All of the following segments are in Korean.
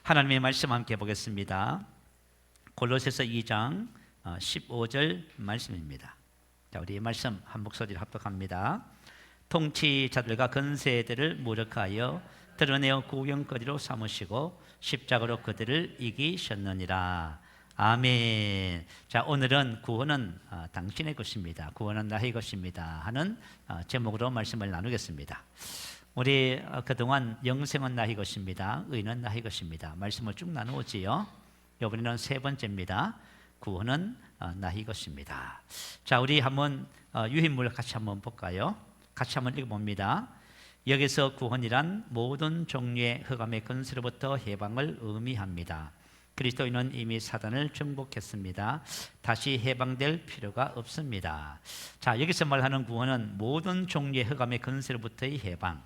하나님의 말씀 함께 보겠습니다. 골로새서 2장 15절 말씀입니다. 자, 우리 말씀 한 목소리로 합독합니다. 통치자들과 권세들을 무력하여 드러내어 구경거리로 삼으시고 십자가로 그들을 이기셨느니라. 아멘. 자, 오늘은 구원은 당신의 것입니다. 구원은 나의 것입니다 하는 제목으로 말씀을 나누겠습니다. 우리 그동안 영생은 나의 것입니다, 의는 나의 것입니다 말씀을 쭉 나누었지요. 이번에는 세 번째입니다. 구원은 나의 것입니다. 자, 우리 한번 유인물 같이 한번 볼까요? 같이 한번 읽어봅니다. 여기서 구원이란 모든 종류의 흑암의 권세로부터 해방을 의미합니다. 그리스도인은 이미 사단을 정복했습니다. 다시 해방될 필요가 없습니다. 자, 여기서 말하는 구원은 모든 종류의 흑암의 권세로부터의 해방.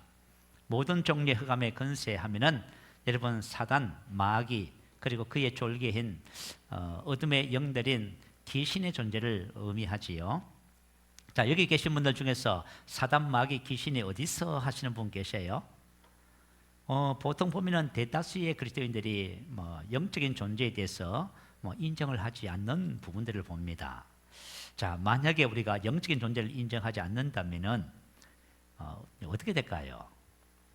모든 종류의 흑암의 권세 하면은 여러분 사단, 마귀 그리고 그의 졸개인 어둠의 영들인 귀신의 존재를 의미하지요. 자, 여기 계신 분들 중에서 사단, 마귀, 귀신이 어디서 하시는 분 계세요? 보통 보면은 대다수의 그리스도인들이 영적인 존재에 대해서 인정을 하지 않는 부분들을 봅니다. 자, 만약에 우리가 영적인 존재를 인정하지 않는다면은 어떻게 될까요?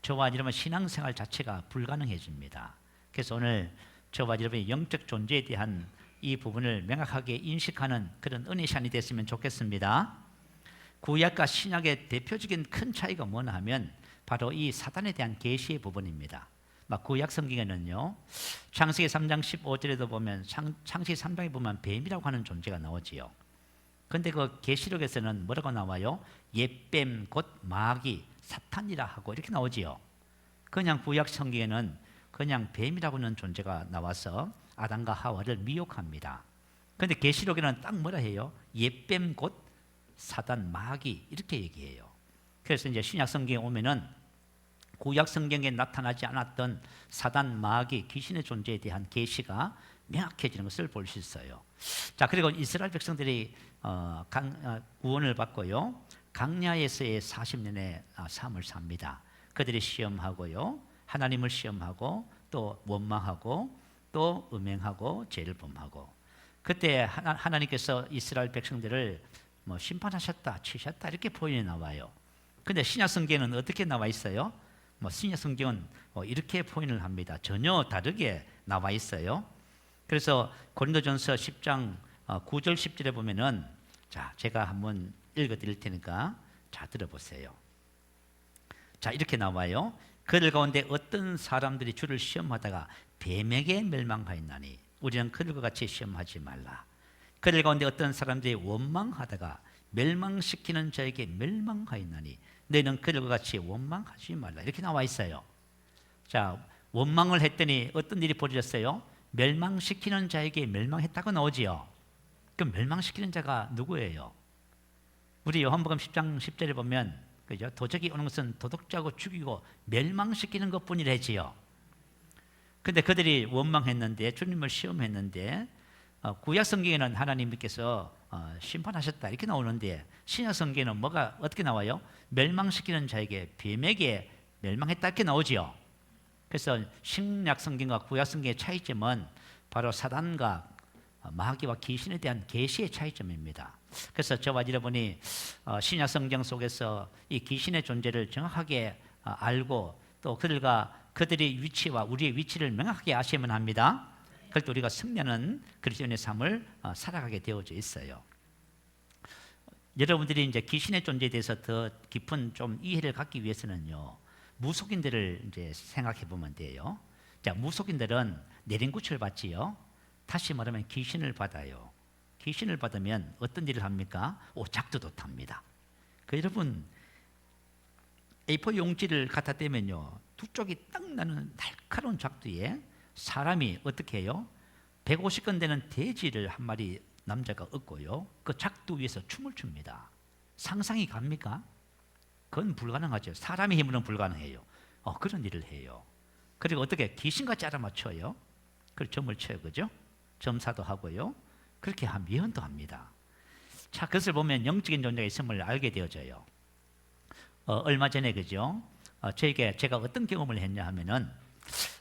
저와 여러분 신앙생활 자체가 불가능해집니다. 그래서 오늘 저와 여러분의 영적 존재에 대한 이 부분을 명확하게 인식하는 그런 은혜 시간이 됐으면 좋겠습니다. 구약과 신약의 대표적인 큰 차이가 뭐냐 하면 바로 이 사단에 대한 계시의 부분입니다. 구약 성경에는요, 창세기 3장 15절에도 보면 창세기 3장에 보면 뱀이라고 하는 존재가 나오지요. 그런데 그 계시록에서는 뭐라고 나와요? 옛뱀 곧 마귀 사탄이라 하고 이렇게 나오지요. 그냥 구약 성경에는 그냥 뱀이라고 하는 존재가 나와서 아담과 하와를 미혹합니다. 그런데 계시록에는 딱 뭐라 해요? 옛뱀 곧 사단 마귀 이렇게 얘기해요. 그래서 이제 신약 성경에 오면은 구약 성경에 나타나지 않았던 사단, 마귀, 귀신의 존재에 대한 계시가 명확해지는 것을 볼 수 있어요. 자, 그리고 이스라엘 백성들이 구원을 받고요, 광야에서의 40년의 삶을 삽니다. 그들이 시험하고요, 하나님을 시험하고 또 원망하고 또 음행하고 죄를 범하고, 그때 하나님께서 이스라엘 백성들을 심판하셨다, 치셨다 이렇게 표현이 나와요. 근데 신약 성경에는 어떻게 나와 있어요? 신약 성경은 이렇게 표현을 합니다. 전혀 다르게 나와 있어요. 그래서 고린도전서 10장 9절 10절에 보면은, 자, 제가 한번 읽어 드릴 테니까 자, 들어보세요. 자, 이렇게 나와요. 그들 가운데 어떤 사람들이 주를 시험하다가 뱀에게 멸망하였나니 우리는 그들과 같이 시험하지 말라. 그들 가운데 어떤 사람들이 원망하다가 멸망시키는 자에게 멸망하였나니 너희는 그들과 같이 원망하지 말라. 이렇게 나와 있어요. 자, 원망을 했더니 어떤 일이 벌어졌어요? 멸망시키는 자에게 멸망했다고 나오지요. 그럼 멸망시키는 자가 누구예요? 우리 요한복음 10장 10절에 보면, 그죠? 도적이 오는 것은 도둑질하고 죽이고 멸망시키는 것뿐이라지요. 근데 그들이 원망했는데, 주님을 시험했는데, 구약 성경에는 하나님께서 심판하셨다 이렇게 나오는데, 신약 성경에는 뭐가 어떻게 나와요? 멸망시키는 자에게, 뱀에게 멸망했다 이렇게 나오지요. 그래서 신약 성경과 구약 성경의 차이점은 바로 사단과 마귀와 귀신에 대한 계시의 차이점입니다. 그래서 저와 여러분이 신약 성경 속에서 이 귀신의 존재를 정확하게 알고 또 그들의 위치와 우리의 위치를 명확하게 아셔야만 합니다. 그럴 때 우리가 승리하는 그리스도인의 삶을 살아가게 되어져 있어요. 여러분들이 이제 귀신의 존재에 대해서 더 깊은 좀 이해를 갖기 위해서는요, 무속인들을 이제 생각해 보면 돼요. 자, 무속인들은 내린구치를 받지요. 다시 말하면 귀신을 받아요. 귀신을 받으면 어떤 일을 합니까? 작두도 탑니다. 여러분, A4 용지를 갖다 대면요, 두 쪽이 딱 나는 날카로운 작두에 사람이 어떻게 해요? 150건 되는 돼지를 한 마리 남자가 얻고요, 그 작두 위에서 춤을 춥니다. 상상이 갑니까? 그건 불가능하죠. 사람의 힘으로는 불가능해요. 그런 일을 해요. 그리고 어떻게 귀신같이 알아맞혀요? 그리고 점을 쳐요, 그죠? 점사도 하고요, 그렇게 예언도 합니다. 자, 그것을 보면 영적인 존재가 있음을 알게 되어져요. 얼마 전에, 그죠? 제가 어떤 경험을 했냐 하면은,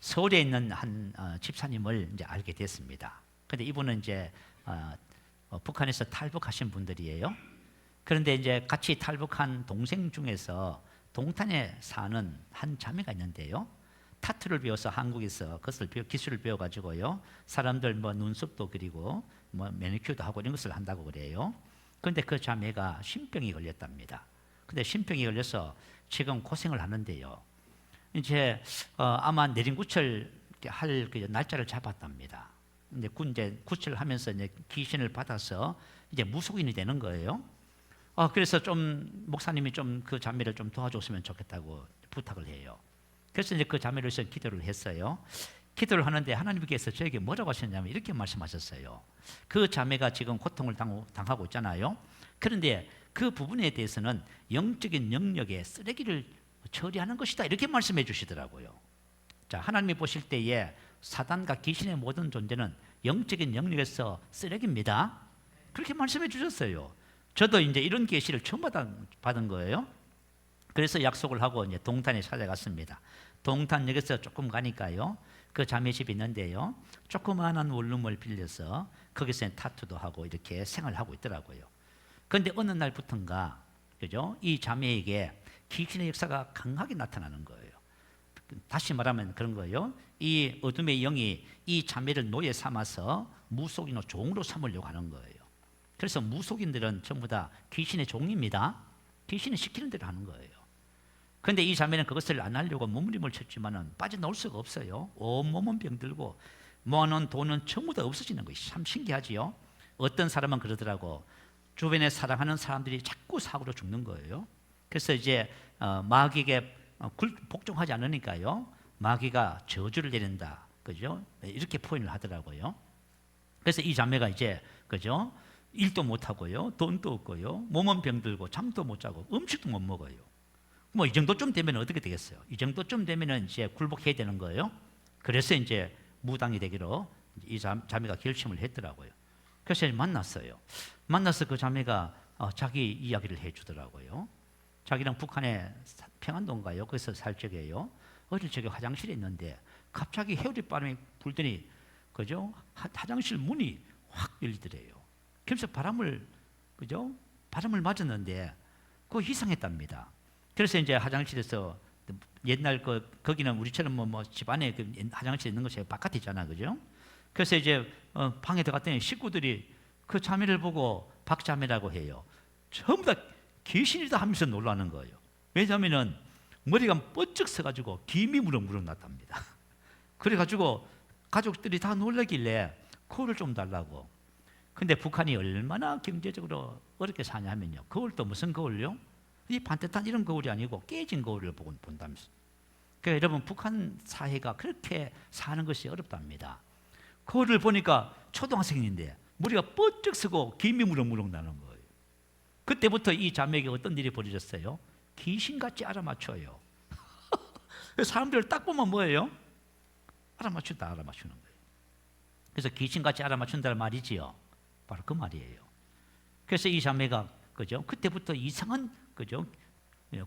서울에 있는 한 집사님을 이제 알게 됐습니다. 근데 이분은 이제 북한에서 탈북하신 분들이에요. 그런데 이제 같이 탈북한 동생 중에서 동탄에 사는 한 자매가 있는데요. 타투를 배워서 한국에서 그것을 기술을 배워가지고요. 사람들 뭐 눈썹도 그리고 뭐 매니큐어도 하고 이런 것을 한다고 그래요. 그런데 그 자매가 신병이 걸렸답니다. 근데 신병이 걸려서 지금 고생을 하는데요. 이제 아마 내린구철 할 그 날짜를 잡았답니다. 근데 이제 구출하면서 이제 귀신을 받아서 이제 무속인이 되는 거예요. 그래서 좀 목사님이 좀 그 자매를 좀 도와줬으면 좋겠다고 부탁을 해요. 그래서 이제 그 자매를 위해서 기도를 했어요. 기도를 하는데 하나님께서 저에게 뭐라고 하셨냐면 이렇게 말씀하셨어요. 그 자매가 지금 고통을 당하고 있잖아요. 그런데 그 부분에 대해서는 영적인 영역의 쓰레기를 처리하는 것이다, 이렇게 말씀해 주시더라고요. 자, 하나님이 보실 때에 사단과 귀신의 모든 존재는 영적인 영역에서 쓰레기입니다. 그렇게 말씀해 주셨어요. 저도 이제 이런 계시를 처음 받은 거예요. 그래서 약속을 하고 이제 동탄에 찾아갔습니다. 동탄역에서 조금 가니까요, 그 자매 집이 있는데요, 조그마한 원룸을 빌려서 거기서 타투도 하고 이렇게 생활하고 있더라고요. 그런데 어느 날부터인가, 그죠? 이 자매에게 귀신의 역사가 강하게 나타나는 거예요. 다시 말하면 그런 거예요. 이 어둠의 영이 이 자매를 노예 삼아서 무속인으로 종으로 삼으려고 하는 거예요. 그래서 무속인들은 전부 다 귀신의 종입니다. 귀신이 시키는 대로 하는 거예요. 그런데 이 자매는 그것을 안 하려고 몸부림을 쳤지만은 빠져나올 수가 없어요. 온몸은 병들고 모아놓은 돈은 전부 다 없어지는 것이 참 신기하지요. 어떤 사람은 그러더라고. 주변에 사랑하는 사람들이 자꾸 사고로 죽는 거예요. 그래서 이제 마귀에게 복종하지 않으니까요, 마귀가 저주를 내린다, 그죠? 이렇게 표현을 하더라고요. 그래서 이 자매가 이제, 그죠? 일도 못 하고요, 돈도 없고요, 몸은 병들고 잠도 못 자고 음식도 못 먹어요. 뭐 이 정도쯤 되면 어떻게 되겠어요? 이 정도쯤 되면은 이제 굴복해야 되는 거예요. 그래서 이제 무당이 되기로 이 자매가 결심을 했더라고요. 그래서 만났어요. 만나서 그 자매가 자기 이야기를 해주더라고요. 자기는 북한의 평안도인가요? 거기서 살 적이에요. 어릴 적에 화장실에 있는데 갑자기 해오리바람이 불더니, 그죠? 화장실 문이 확 열리더래요. 그래서 바람을 맞았는데 그거 이상했답니다. 그래서 이제 화장실에서 옛날 거기는 우리처럼 뭐 집안에 그 화장실 있는 것이 바깥에 있잖아, 그죠? 그래서 이제 방에 들어갔더니 식구들이 그 자매를 보고 박자매라고 해요. 전부 다 귀신이다 하면서 놀라는 거예요. 왜냐하면은 머리가 뻗쩍 서가지고 김이 무럭무럭 났답니다. 그래가지고 가족들이 다 놀라길래 거울을 좀 달라고. 근데 북한이 얼마나 경제적으로 어렵게 사냐면요, 거울도 무슨 거울요? 이 반듯한 이런 거울이 아니고 깨진 거울을 본다면서. 그러니까 여러분, 북한 사회가 그렇게 사는 것이 어렵답니다. 거울을 보니까 초등학생인데 머리가 뻗쩍 서고 김이 무럭무럭 나는 거예요. 그때부터 이 자매에게 어떤 일이 벌어졌어요? 귀신같이 알아맞혀요. 사람들을 딱 보면 뭐예요? 알아맞추는 거예요. 그래서 귀신같이 알아맞춘다는 말이지요. 바로 그 말이에요. 그래서 이 자매가, 그죠? 그때부터 이상한, 그죠?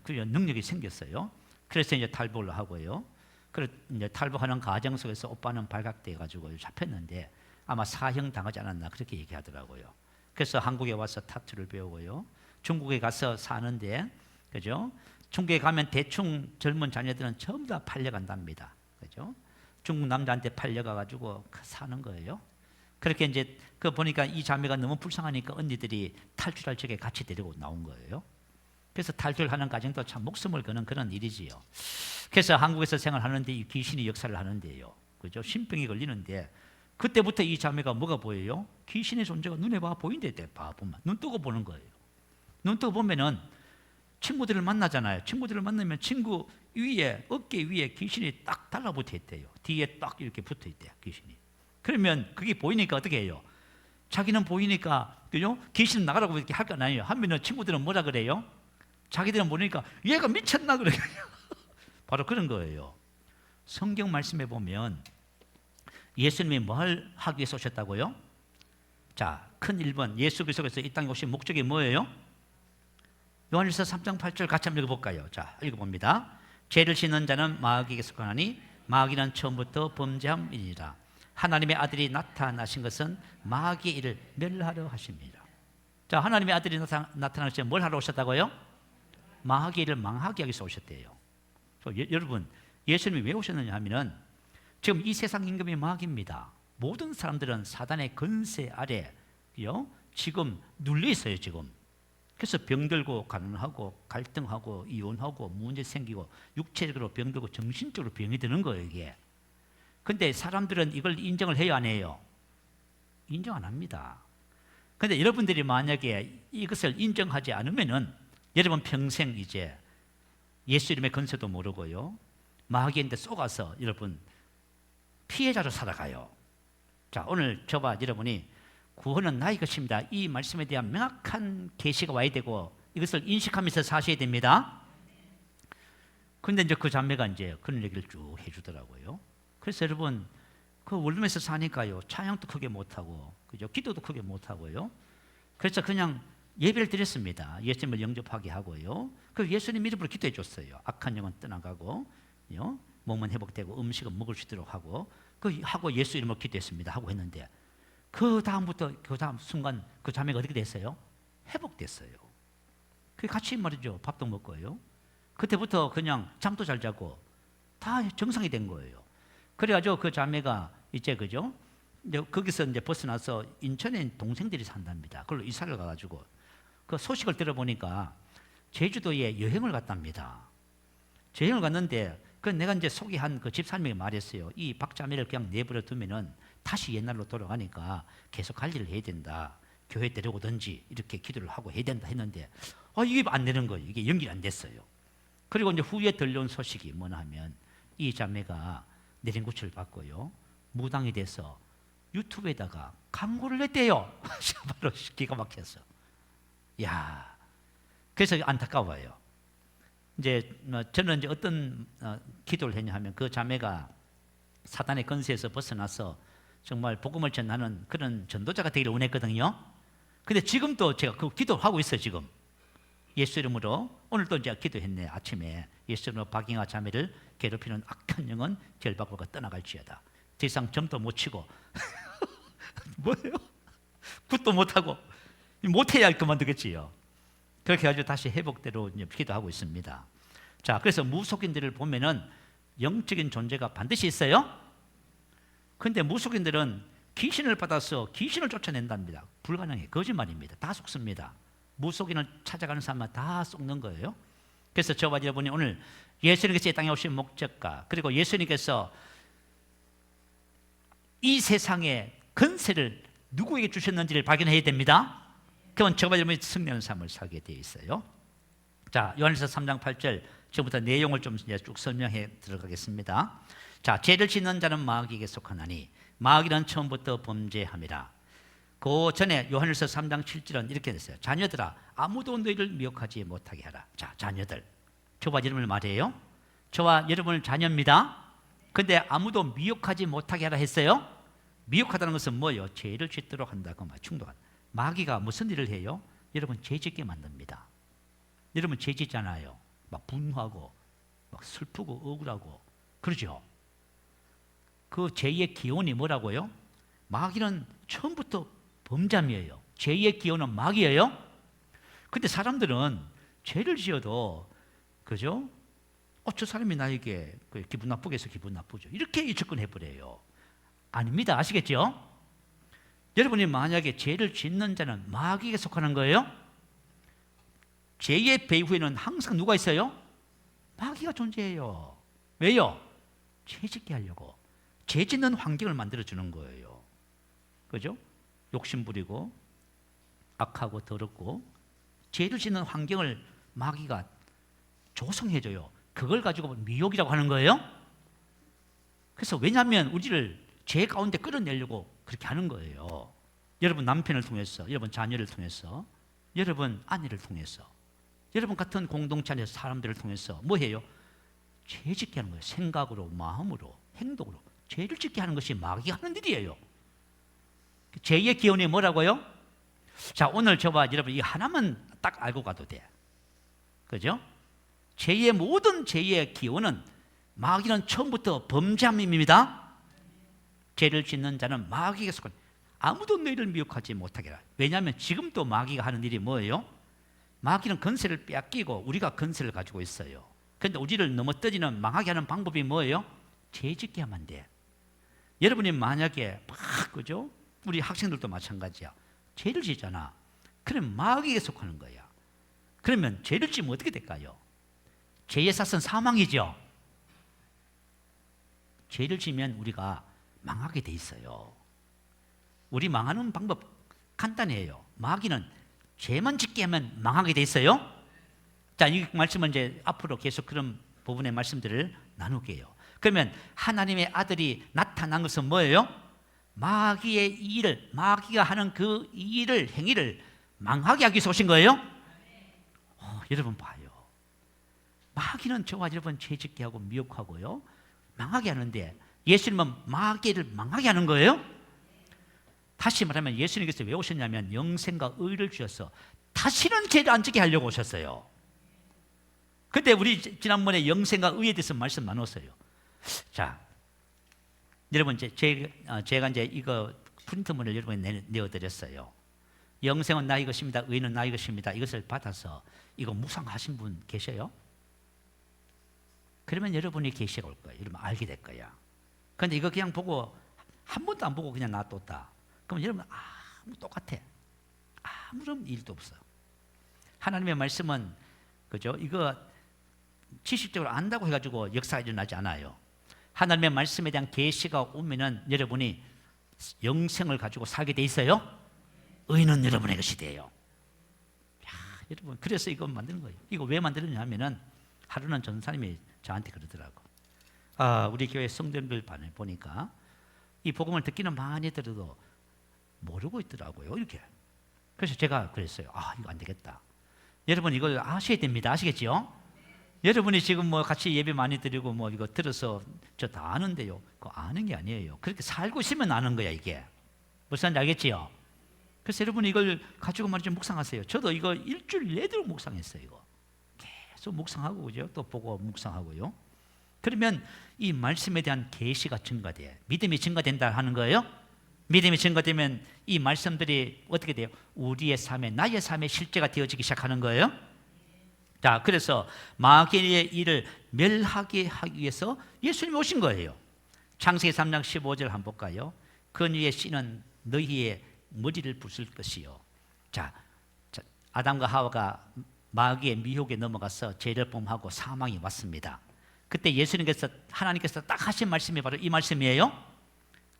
그 능력이 생겼어요. 그래서 이제 탈북을 하고요. 그래서 이제 탈북하는 과정 속에서 오빠는 발각돼 가지고 잡혔는데 아마 사형 당하지 않았나, 그렇게 얘기하더라고요. 그래서 한국에 와서 타투를 배우고요. 중국에 가서 사는데, 그죠? 중국에 가면 대충 젊은 자녀들은 전부 다 팔려간답니다. 그죠? 중국 남자한테 팔려가 가지고 사는 거예요. 그렇게 이제 그 보니까 이 자매가 너무 불쌍하니까 언니들이 탈출할 적에 같이 데리고 나온 거예요. 그래서 탈출하는 과정도 참 목숨을 거는 그런 일이지요. 그래서 한국에서 생활하는데 이 귀신이 역사를 하는데요, 그죠? 신병이 걸리는데 그때부터 이 자매가 뭐가 보여요? 귀신의 존재가 눈에 보인대. 보면 눈 뜨고 보는 거예요. 눈 뜨고 보면은 친구들을 만나잖아요. 친구들을 만나면 친구 위에, 어깨 위에 귀신이 딱 달라붙어 있대요. 뒤에 딱 이렇게 붙어 있대요, 귀신이. 그러면 그게 보이니까 어떻게 해요? 자기는 보이니까, 그죠? 귀신 나가라고 이렇게 할 거 아니에요. 하면은 친구들은 뭐라 그래요? 자기들은 모르니까 얘가 미쳤나 그래요. 바로 그런 거예요. 성경 말씀에 보면 예수님이 뭘 하기 위해서 오셨다고요? 자, 큰 1번, 예수 그리스도께서 이 땅에 오신 목적이 뭐예요? 요한일서 3장 8절 같이 한번 읽어볼까요? 자, 읽어봅니다. 죄를 씻는 자는 마귀에게 속하나니 마귀는 처음부터 범죄함이니라. 하나님의 아들이 나타나신 것은 마귀의 일을 멸하려 하십니다. 자, 하나님의 아들이 나타나셔서 뭘 하러 오셨다고요? 마귀의 일을 망하게 하기 위해서 오셨대요. 여러분, 예수님이 왜 오셨느냐 하면은 지금 이 세상 임금이 마귀입니다. 모든 사람들은 사단의 권세 아래요 지금 눌려 있어요. 지금. 그래서 병들고 가난하고 갈등하고 이혼하고 문제 생기고 육체적으로 병들고 정신적으로 병이 드는 거예요. 이게. 근데 사람들은 이걸 인정을 해요, 안 해요? 인정 안 합니다. 근데 여러분들이 만약에 이것을 인정하지 않으면은 여러분 평생 이제 예수 이름의 권세도 모르고요 마귀한테 속아서 여러분 피해자로 살아가요. 자, 오늘 저와 여러분이 구원은 나의 것입니다. 이 말씀에 대한 명확한 계시가 와야 되고 이것을 인식하면서 사셔야 됩니다. 근데 이제 그 자매가 이제 그런 얘기를 쭉 해주더라고요. 그래서 여러분 그 월룸에서 사니까요 찬양도 크게 못하고 그죠? 기도도 크게 못하고요. 그래서 그냥 예배를 드렸습니다. 예수님을 영접하게 하고요. 그 예수님 이름으로 기도해 줬어요. 악한 영은 떠나가고 몸은 회복되고 음식은 먹을 수 있도록 하고 하고 예수 이름으로 기도했습니다. 하고 했는데 그 다음부터 그 다음 순간 그 자매가 어떻게 됐어요? 회복됐어요. 그 같이 말이죠. 밥도 먹고요. 그때부터 그냥 잠도 잘 자고 다 정상이 된 거예요. 그래가지고 그 자매가 이제 그죠? 이제 거기서 이제 벗어나서 인천에 동생들이 산답니다. 그걸로 이사를 가가지고 그 소식을 들어보니까 제주도에 여행을 갔답니다. 여행을 갔는데 그 내가 이제 소개한 그 집사님이 말했어요. 이 박자매를 그냥 내버려 두면은 다시 옛날로 돌아가니까 계속 관리를 해야 된다. 교회 데려오든지 이렇게 기도를 하고 해야 된다 했는데 이게 안 되는 거예요. 이게 연결이 안 됐어요. 그리고 이제 후에 들려온 소식이 뭐냐 하면 이 자매가 내린구치를 받고요. 무당이 돼서 유튜브에다가 광고를 냈대요. 바로 기가 막혀서. 야, 그래서 안타까워요. 이제 저는 이제 어떤 기도를 했냐 하면 그 자매가 사단의 권세에서 벗어나서 정말 복음을 전하는 그런 전도자가 되기를 원했거든요. 근데 지금도 제가 그 기도하고 있어요. 지금 예수 이름으로 오늘도 이제 기도했네. 아침에 예수 이름으로 박잉아 자매를 괴롭히는 악한 영은 결박으로 떠나갈지어다. 더 이상 점도 못 치고 뭐예요? 굿도 못하고 못해야 그만두겠지요. 그렇게 해가지고 다시 회복대로 이제 기도하고 있습니다. 자, 그래서 무속인들을 보면은 영적인 존재가 반드시 있어요. 근데 무속인들은 귀신을 받아서 귀신을 쫓아낸답니다. 불가능해. 거짓말입니다. 다 속습니다. 무속인을 찾아가는 사람은 다 속는 거예요. 그래서 저와 여러분이 오늘 예수님께서 이 땅에 오신 목적과 그리고 예수님께서 이 세상의 권세를 누구에게 주셨는지를 발견해야 됩니다. 그러면 저와 여러분이 승리하는 삶을 살게 되어 있어요. 자, 요한일서 3장 8절 지금부터 내용을 좀 쭉 설명해 들어가겠습니다. 자, 죄를 짓는 자는 마귀에게 속하나니 마귀는 처음부터 범죄함이라. 그 전에 요한일서 3장 7절은 이렇게 됐어요. 자녀들아 아무도 너희를 미혹하지 못하게 하라. 자, 자녀들 저와 여러분을 말해요. 저와 여러분은 자녀입니다. 근데 아무도 미혹하지 못하게 하라 했어요. 미혹하다는 것은 뭐예요? 죄를 짓도록 한다. 그 말 충돌한다. 마귀가 무슨 일을 해요? 여러분 죄 짓게 만듭니다. 여러분 죄 짓잖아요. 막 분노하고 막 슬프고 억울하고 그러죠. 그 죄의 기원이 뭐라고요? 마귀는 처음부터 범죄함이에요. 죄의 기원은 마귀예요. 근데 사람들은 죄를 지어도 그죠? 저 사람이 나에게 기분 나쁘게 해서 기분 나쁘죠. 이렇게 접근해버려요. 아닙니다. 아시겠죠? 여러분이 만약에 죄를 짓는 자는 마귀에게 속하는 거예요. 죄의 배후에는 항상 누가 있어요? 마귀가 존재해요. 왜요? 죄 짓게 하려고. 죄 짓는 환경을 만들어주는 거예요. 그죠? 욕심 부리고 악하고 더럽고 죄를 짓는 환경을 마귀가 조성해줘요. 그걸 가지고 미혹이라고 하는 거예요. 그래서 왜냐하면 우리를 죄 가운데 끌어내려고 그렇게 하는 거예요. 여러분 남편을 통해서, 여러분 자녀를 통해서, 여러분 아내를 통해서, 여러분 같은 공동체 안에서 사람들을 통해서 뭐 해요? 죄 짓게 하는 거예요. 생각으로, 마음으로, 행동으로 죄를 짓게 하는 것이 마귀가 하는 일이에요. 죄의 기원이 뭐라고요? 자, 오늘 저와 여러분 이 하나만 딱 알고 가도 돼. 그죠? 모든 죄의 기원은 마귀는 처음부터 범죄함입니다. 죄를 짓는 자는 마귀에게 속한 아무도 너희를 미혹하지 못하게 하라. 왜냐하면 지금도 마귀가 하는 일이 뭐예요? 마귀는 권세를 빼앗기고 우리가 권세를 가지고 있어요. 그런데 우리를 넘어뜨리는 망하게 하는 방법이 뭐예요? 죄 짓게 하면 돼. 여러분이 만약에 그죠? 우리 학생들도 마찬가지야. 죄를 짓잖아. 그러면 마귀에게 속하는 거야. 그러면 죄를 지으면 어떻게 될까요? 죄의 삭은 사망이죠. 죄를 지면 우리가 망하게 돼 있어요. 우리 망하는 방법 간단해요. 마귀는 죄만 짓게 하면 망하게 돼 있어요. 자, 이 말씀은 이제 앞으로 계속 그런 부분의 말씀들을 나누게요. 그러면 하나님의 아들이 나타난 것은 뭐예요? 마귀의 일을, 마귀가 하는 그 일을, 행위를 망하게 하기 위해서 오신 거예요? 여러분 봐요. 마귀는 저와 여러분 죄 짓게 하고 미혹하고요, 망하게 하는데 예수님은 마귀를 망하게 하는 거예요? 다시 말하면 예수님께서 왜 오셨냐면 영생과 의를 주셔서 다시는 죄를 안 짓게 하려고 오셨어요. 근데 우리 지난번에 영생과 의에 대해서 말씀 나눴어요. 자, 여러분 제가 이제 이거 프린트문을 여러분에 내어드렸어요. 영생은 나의 것입니다. 의는 나의 것입니다. 이것을 받아서 이거 묵상하신 분 계셔요? 그러면 여러분이 계시가 올 거예요. 여러분 알게 될 거야. 그런데 이거 그냥 보고 한 번도 안 보고 그냥 놔뒀다. 그럼 여러분 똑같아. 아무런 일도 없어. 하나님의 말씀은 그죠? 이거 지식적으로 안다고 해가지고 역사가 일어나지 않아요. 하나님의 말씀에 대한 계시가 오면은 여러분이 영생을 가지고 살게 돼 있어요. 의는 여러분의 것이 돼요. 여러분 그래서 이거 만드는 거예요. 이거 왜 만드느냐면은 하루는 전사님이 저한테 그러더라고. 우리 교회 성도님들 반에 보니까 이 복음을 듣기는 많이 들어도 모르고 있더라고요. 이렇게. 그래서 제가 그랬어요. 이거 안 되겠다. 여러분 이걸 아셔야 됩니다. 아시겠죠? 여러분이 지금 뭐 같이 예배 많이 드리고 뭐 이거 들어서 저 다 아는데요. 그거 아는 게 아니에요. 그렇게 살고 있으면 아는 거야 이게. 무슨 말인지 알겠지요? 그래서 여러분 이걸 가지고 말이죠 묵상하세요. 저도 이거 일주일 내도록 묵상했어요. 이거 계속 묵상하고 그죠? 또 보고 묵상하고요. 그러면 이 말씀에 대한 계시가 증가돼. 믿음이 증가된다 하는 거예요. 믿음이 증가되면 이 말씀들이 어떻게 돼요? 우리의 삶에, 나의 삶에 실제가 되어지기 시작하는 거예요. 자, 그래서 마귀의 일을 멸하게 하기 위해서 예수님이 오신 거예요. 창세기 3장 15절 한번 볼까요? 그녀의 씨는 너희의 머리를 부술 것이요. 자, 아담과 하와가 마귀의 미혹에 넘어가서 죄를 범하고 사망이 왔습니다. 그때 하나님께서 딱 하신 말씀이 바로 이 말씀이에요.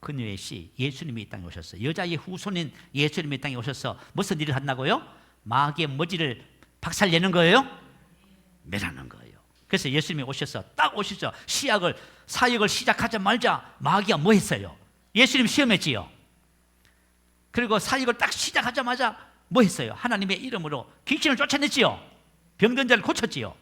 그녀의 씨, 예수님이 이 땅에 오셨어요. 여자의 후손인 예수님이 이 땅에 오셔서 무슨 일을 한다고요? 마귀의 머리를 박살내는 거예요? 멸하는 거예요. 그래서 예수님이 오셔서 딱 오시죠. 사역을 시작하자마자 마귀가 뭐 했어요? 예수님 시험했지요. 그리고 사역을 딱 시작하자마자 뭐 했어요? 하나님의 이름으로 귀신을 쫓아냈지요. 병든 자를 고쳤지요.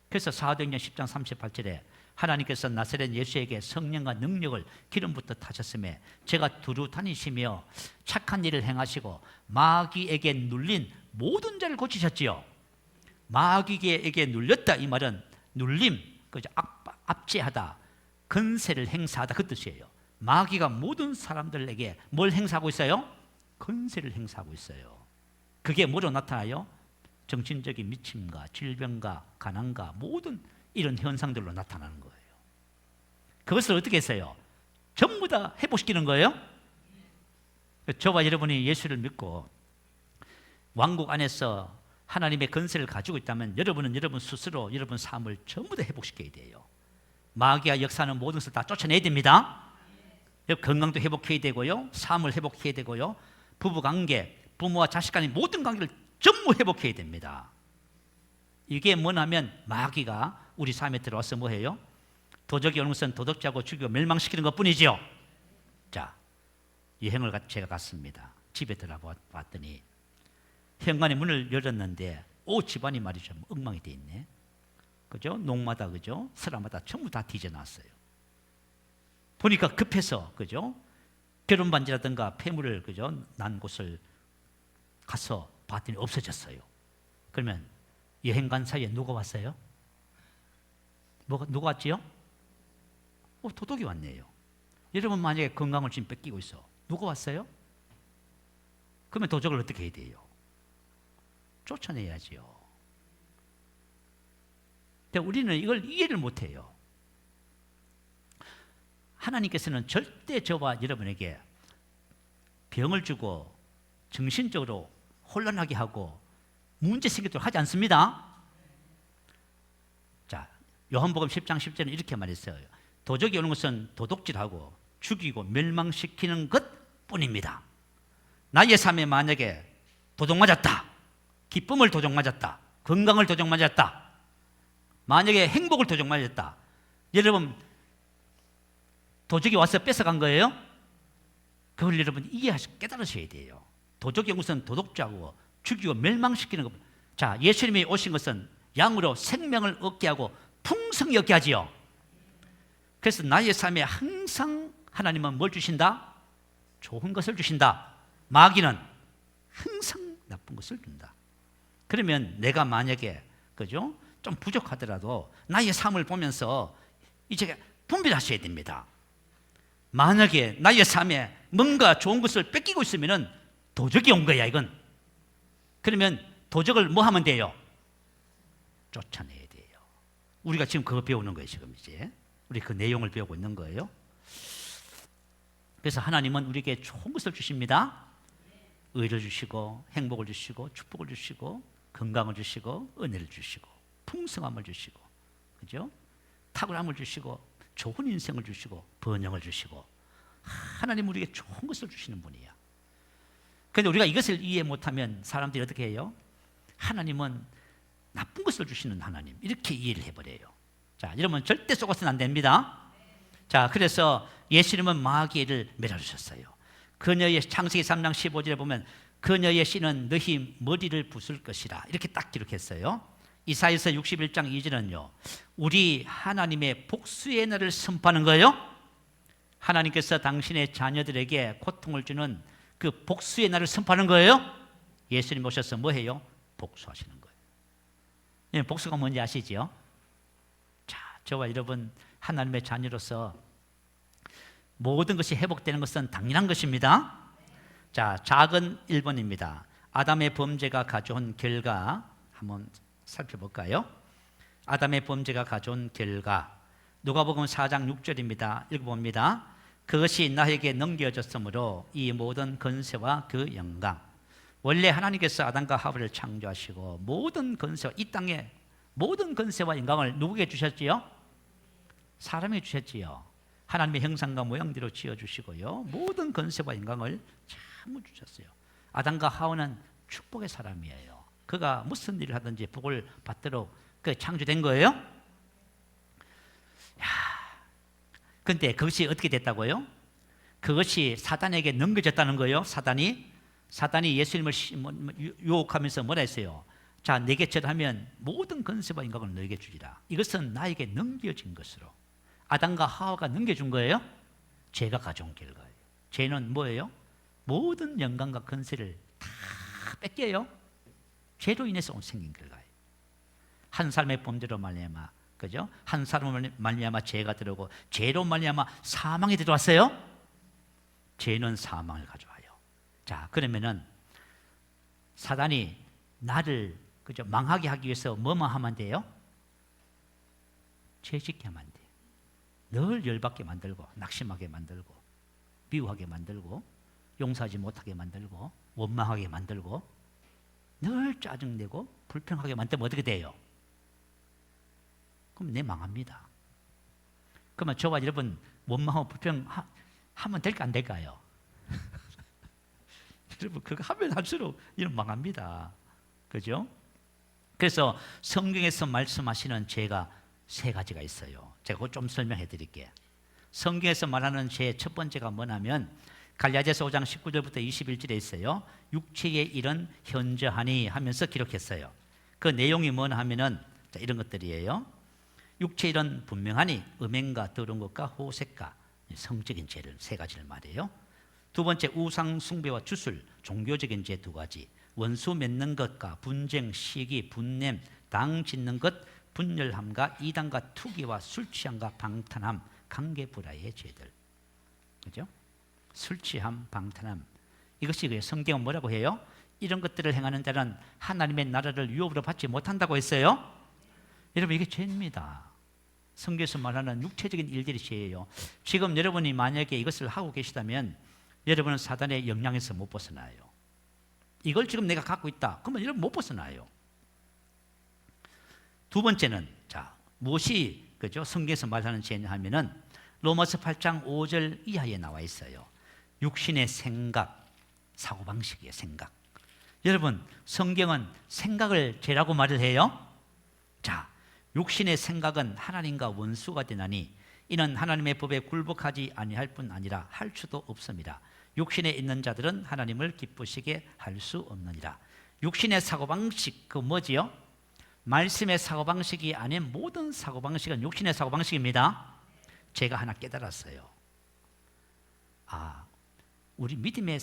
그래서 사도행전 10장 38절에 하나님께서 나사렛 예수에게 성령과 능력을 기름부터 타셨음에 제가 두루 다니시며 착한 일을 행하시고 마귀에게 눌린 모든 자를 고치셨지요. 마귀에게 눌렸다 이 말은 눌림, 그죠? 압제하다, 권세를 행사하다 그 뜻이에요. 마귀가 모든 사람들에게 뭘 행사하고 있어요? 권세를 행사하고 있어요. 그게 뭐로 나타나요? 정신적인 미침과 질병과 가난과 모든 이런 현상들로 나타나는 거예요. 그것을 어떻게 했어요? 전부 다 회복시키는 거예요. 저와 여러분이 예수를 믿고 왕국 안에서 하나님의 권세를 가지고 있다면 여러분은 여러분 스스로 여러분 삶을 전부 다 회복시켜야 돼요. 마귀가 역사하는 모든 것을 다 쫓아내야 됩니다. 건강도 회복해야 되고요, 삶을 회복해야 되고요, 부부관계, 부모와 자식 간의 모든 관계를 전부 회복해야 됩니다. 이게 뭐냐면 마귀가 우리 삶에 들어와서 뭐해요? 도적이 오는 것은 도덕자고 죽이고 멸망시키는 것뿐이죠. 자, 여행을 제가 갔습니다. 집에 들어봤더니 현관의 문을 열었는데 집안이 말이죠 엉망이 돼 있네. 그죠? 농마다 그죠? 서랍마다 전부 다 뒤져놨어요. 보니까 급해서 그죠? 결혼 반지라든가 폐물을 그죠? 난 곳을 가서 봤더니 없어졌어요. 그러면 여행 간 사이에 누가 왔어요? 누가 왔지요? 도둑이 왔네요. 여러분 만약에 건강을 지금 뺏기고 있어. 누가 왔어요? 그러면 도적을 어떻게 해야 돼요? 쫓아내야지요. 근데 우리는 이걸 이해를 못해요. 하나님께서는 절대 저와 여러분에게 병을 주고 정신적으로 혼란하게 하고 문제 생기도록 하지 않습니다. 자, 요한복음 10장 10절은 이렇게 말했어요. 도적이 오는 것은 도둑질하고 죽이고 멸망시키는 것뿐입니다. 나의 삶에 만약에 도둑 맞았다, 기쁨을 도둑 맞았다, 건강을 도둑 맞았다, 만약에 행복을 도둑 맞았다, 여러분 도적이 와서 뺏어간 거예요? 그걸 여러분 깨달으셔야 돼요. 도적이 온 것은 도둑질하고 죽이고 멸망시키는 것. 자, 예수님이 오신 것은 양으로 생명을 얻게 하고 풍성히 얻게 하지요. 그래서 나의 삶에 항상 하나님은 뭘 주신다? 좋은 것을 주신다. 마귀는 항상 나쁜 것을 준다. 그러면 내가 만약에 그죠? 좀 부족하더라도 나의 삶을 보면서 이제 분별하셔야 됩니다. 만약에 나의 삶에 뭔가 좋은 것을 뺏기고 있으면 도적이 온 거야, 이건. 그러면 도적을 뭐 하면 돼요? 쫓아내야 돼요. 우리가 지금 그거 배우는 거예요, 지금 이제. 우리 그 내용을 배우고 있는 거예요. 그래서 하나님은 우리에게 좋은 것을 주십니다. 의를 주시고, 행복을 주시고, 축복을 주시고, 건강을 주시고, 은혜를 주시고, 풍성함을 주시고, 그죠? 탁월함을 주시고, 좋은 인생을 주시고, 번영을 주시고, 하나님 우리에게 좋은 것을 주시는 분이야. 그런데 우리가 이것을 이해 못하면 사람들이 어떻게 해요? 하나님은 나쁜 것을 주시는 하나님, 이렇게 이해를 해버려요. 자, 여러분 절대 속아서는 안 됩니다. 자, 그래서 예수님은 마귀를 멸하셨어요. 그녀의 창세기 3장 15절에 보면 그녀의 씨는 너희 머리를 부술 것이라 이렇게 딱 기록했어요. 이사야서 61장 2절은요, 우리 하나님의 복수의 날을 선포하는 거예요. 하나님께서 당신의 자녀들에게 고통을 주는 그 복수의 날을 선포하는 거예요. 예수님 오셔서 뭐 해요? 복수하시는 거예요. 복수가 뭔지 아시죠? 자, 저와 여러분 하나님의 자녀로서 모든 것이 회복되는 것은 당연한 것입니다. 자, 작은 1번입니다. 아담의 범죄가 가져온 결과 한번 살펴볼까요? 아담의 범죄가 가져온 결과 누가복음 4장 6절입니다. 읽어봅니다. 그것이 나에게 넘겨졌으므로 이 모든 권세와 그 영광. 원래 하나님께서 아담과 하와를 창조하시고 모든 권세와 이 땅의 모든 권세와 영광을 누구에게 주셨지요? 사람에게 주셨지요. 하나님의 형상과 모양대로 지어주시고요, 모든 권세와 영광을 전부 주셨어요. 아담과 하와는 축복의 사람이에요. 그가 무슨 일을 하든지 복을 받도록 창조된 거예요. 그런데 그것이 어떻게 됐다고요? 그것이 사단에게 넘겨졌다는 거예요. 사단이 예수님을 유혹하면서 뭐라 했어요? 자, 내게 절하면 모든 권세와 영광을 너에게 주리라. 이것은 나에게 넘겨진 것으로 아담과 하와가 넘겨준 거예요. 죄가 가져온 결과예요. 죄는 뭐예요? 모든 영광과 권세를 다 뺏겨요. 죄로 인해서 생긴 결과예요. 한 사람의 범죄로 말미암아, 그죠? 한 사람을 말미암아 죄가 들어오고 죄로 말미암아 사망이 들어왔어요. 죄는 사망을 가져와요. 자, 그러면은 사단이 나를 그죠 망하게 하기 위해서 뭐만 하면 돼요? 죄짓게 하면 돼요. 늘 열받게 만들고 낙심하게 만들고 미워하게 만들고 용서하지 못하게 만들고 원망하게 만들고 늘 짜증내고 불평하게 만들면 어떻게 돼요? 그럼 내 망합니다. 그러면 저와 여러분 원망하고 불평하면 될까 안 될까요? 여러분 그거 하면 할수록 이런 망합니다. 그죠? 그래서 성경에서 말씀하시는 죄가 세 가지가 있어요. 제가 그거 좀 설명해 드릴게요. 성경에서 말하는 죄 첫 번째가 뭐냐면 갈라디아서 5장 19절부터 21절에 있어요. 육체의 일은 현저하니 하면서 기록했어요. 그 내용이 뭐냐 하면은 이런 것들이에요. 육체의 일은 분명하니 음행과 더러운 것과 호색과 성적인 죄를 세 가지를 말해요. 두 번째 우상 숭배와 주술, 종교적인 죄 두 가지, 원수 맺는 것과 분쟁, 시기, 분냄, 당 짓는 것, 분열함과 이단과 투기와 술 취함과 방탕함, 관계불화의 죄들. 그죠? 술 취함, 방탕함. 이것이 성경은 뭐라고 해요? 이런 것들을 행하는 자는 하나님의 나라를 유업으로 받지 못한다고 했어요. 여러분, 이게 죄입니다. 성경에서 말하는 육체적인 일들이 죄예요. 지금 여러분이 만약에 이것을 하고 계시다면 여러분은 사단의 영향에서 못 벗어나요. 이걸 지금 내가 갖고 있다. 그러면 여러분 못 벗어나요. 두 번째는, 자, 무엇이 그죠? 성경에서 말하는 죄냐 하면은 로마서 8장 5절 이하에 나와 있어요. 육신의 생각, 사고방식이에요. 생각. 여러분, 성경은 생각을 죄라고 말을 해요. 자, 육신의 생각은 하나님과 원수가 되나니 이는 하나님의 법에 굴복하지 아니할 뿐 아니라 할 수도 없습니다. 육신에 있는 자들은 하나님을 기쁘시게 할 수 없느니라. 육신의 사고방식, 그 뭐지요? 말씀의 사고방식이 아닌 모든 사고방식은 육신의 사고방식입니다. 제가 하나 깨달았어요. 우리 믿음의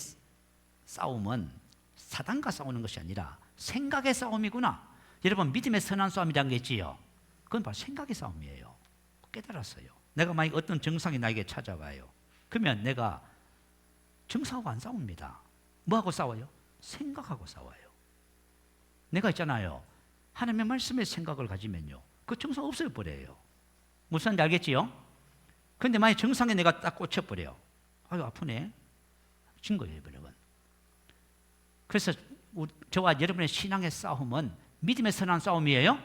싸움은 사단과 싸우는 것이 아니라 생각의 싸움이구나. 여러분, 믿음의 선한 싸움이라는 게 있지요. 그건 바로 생각의 싸움이에요. 깨달았어요. 내가 만약 어떤 정상이 나에게 찾아와요. 그러면 내가 정상하고 안 싸웁니다. 뭐하고 싸워요? 생각하고 싸워요. 내가 있잖아요. 하나님의 말씀의 생각을 가지면요, 그 정상 없어져 버려요. 무슨 말인지 알겠지요? 그런데 만약 정상에 내가 딱 꽂혀버려요. 아유, 아프네. 진 거예요, 여러분. 그래서 저와 여러분의 신앙의 싸움은 믿음의 선한 싸움이에요.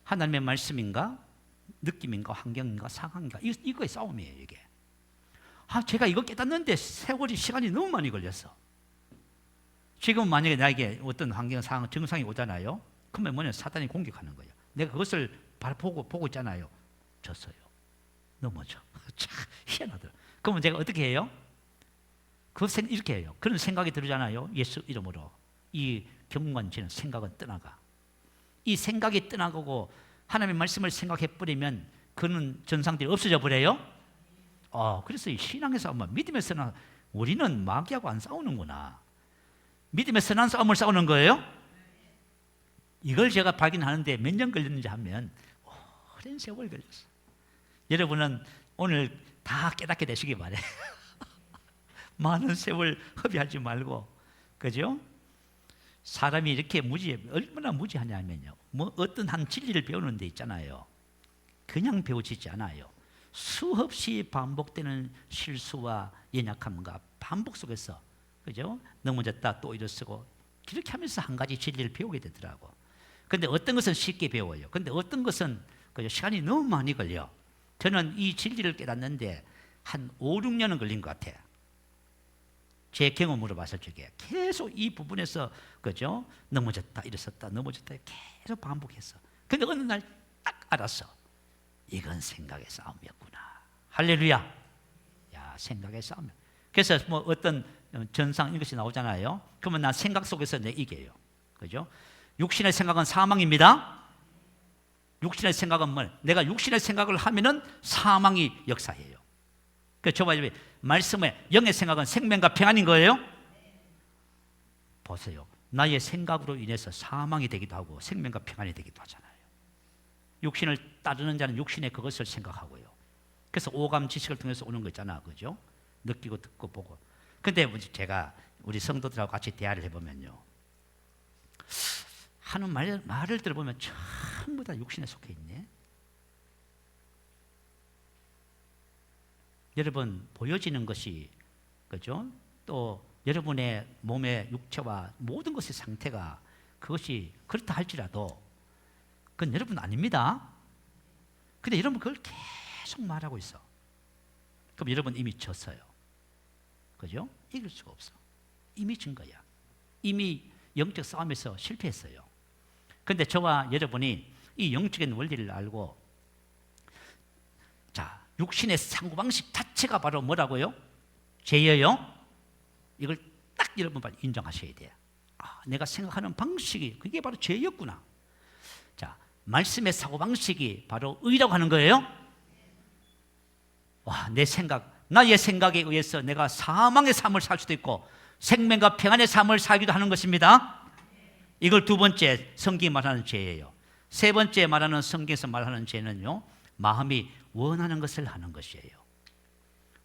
하나님의 말씀인가, 느낌인가, 환경인가, 상황인가, 이거의 싸움이에요, 이게. 제가 이거 깨닫는데 세월이, 시간이 너무 많이 걸렸어. 지금 만약에 나에게 어떤 환경, 상황, 증상이 오잖아요. 그러면 뭐냐, 사단이 공격하는 거예요. 내가 그것을 바로 보고 있잖아요. 졌어요. 넘어져. 참 희한하더라. 그러면 제가 어떻게 해요? 이렇게 해요. 그런 생각이 들잖아요. 예수 이름으로. 이 경관지는 생각은 떠나가. 이 생각이 떠나가고 하나님의 말씀을 생각해버리면 그는 전상들이 없어져 버려요. 그래서 이 신앙의 싸움은 믿음의 선한, 우리는 마귀하고 안 싸우는구나. 믿음의 선한 싸움을 싸우는 거예요. 이걸 제가 발견하는데 몇 년 걸렸는지 하면 오랜 세월 걸렸어. 여러분은 오늘 다 깨닫게 되시기 바래요. 많은 세월 허비하지 말고, 그죠? 사람이 이렇게 얼마나 무지하냐면요. 어떤 한 진리를 배우는 데 있잖아요. 그냥 배우지지 않아요. 수없이 반복되는 실수와 연약함과 반복 속에서, 그죠? 넘어졌다 또 일어서고, 이렇게 하면서 한 가지 진리를 배우게 되더라고. 근데 어떤 것은 쉽게 배워요. 근데 어떤 것은 시간이 너무 많이 걸려. 저는 이 진리를 깨닫는데 한 5, 6년은 걸린 것 같아요. 제 경험으로 봤을 적에 계속 이 부분에서, 그죠? 넘어졌다 일어섰다 넘어졌다 계속 반복했어. 근데 어느 날 딱 알았어. 이건 생각의 싸움이었구나. 할렐루야. 야, 생각의 싸움. 그래서 어떤 전상 이것이 나오잖아요. 그러면 난 생각 속에서 내 이겨요. 그죠? 육신의 생각은 사망입니다. 육신의 생각은 내가 육신의 생각을 하면은 사망이 역사해요. 그 저와 말씀에 영의 생각은 생명과 평안인 거예요. 보세요. 나의 생각으로 인해서 사망이 되기도 하고 생명과 평안이 되기도 하잖아요. 육신을 따르는 자는 육신의 그것을 생각하고요. 그래서 오감 지식을 통해서 오는 거 있잖아, 그죠? 느끼고 듣고 보고. 근데 제가 우리 성도들하고 같이 대화를 해보면요, 하는 말을 들어보면 전부 다 육신에 속해 있네. 여러분, 보여지는 것이, 그죠? 또 여러분의 몸의 육체와 모든 것의 상태가 그것이 그렇다 할지라도 그건 여러분 아닙니다. 근데 여러분 그걸 계속 말하고 있어. 그럼 여러분 이미 졌어요. 그죠? 이길 수가 없어. 이미 진 거야. 이미 영적 싸움에서 실패했어요. 근데 저와 여러분이 이 영적인 원리를 알고, 자, 육신의 사고방식 자체가 바로 뭐라고요? 죄예요. 이걸 딱 여러분 빨리 인정하셔야 돼요. 내가 생각하는 방식이 그게 바로 죄였구나. 자, 말씀의 사고방식이 바로 의라고 하는 거예요. 내 생각, 나의 생각에 의해서 내가 사망의 삶을 살 수도 있고 생명과 평안의 삶을 살기도 하는 것입니다. 이걸 두 번째 성경이 말하는 죄예요. 세 번째 말하는 성경에서 말하는 죄는요, 마음이 원하는 것을 하는 것이에요.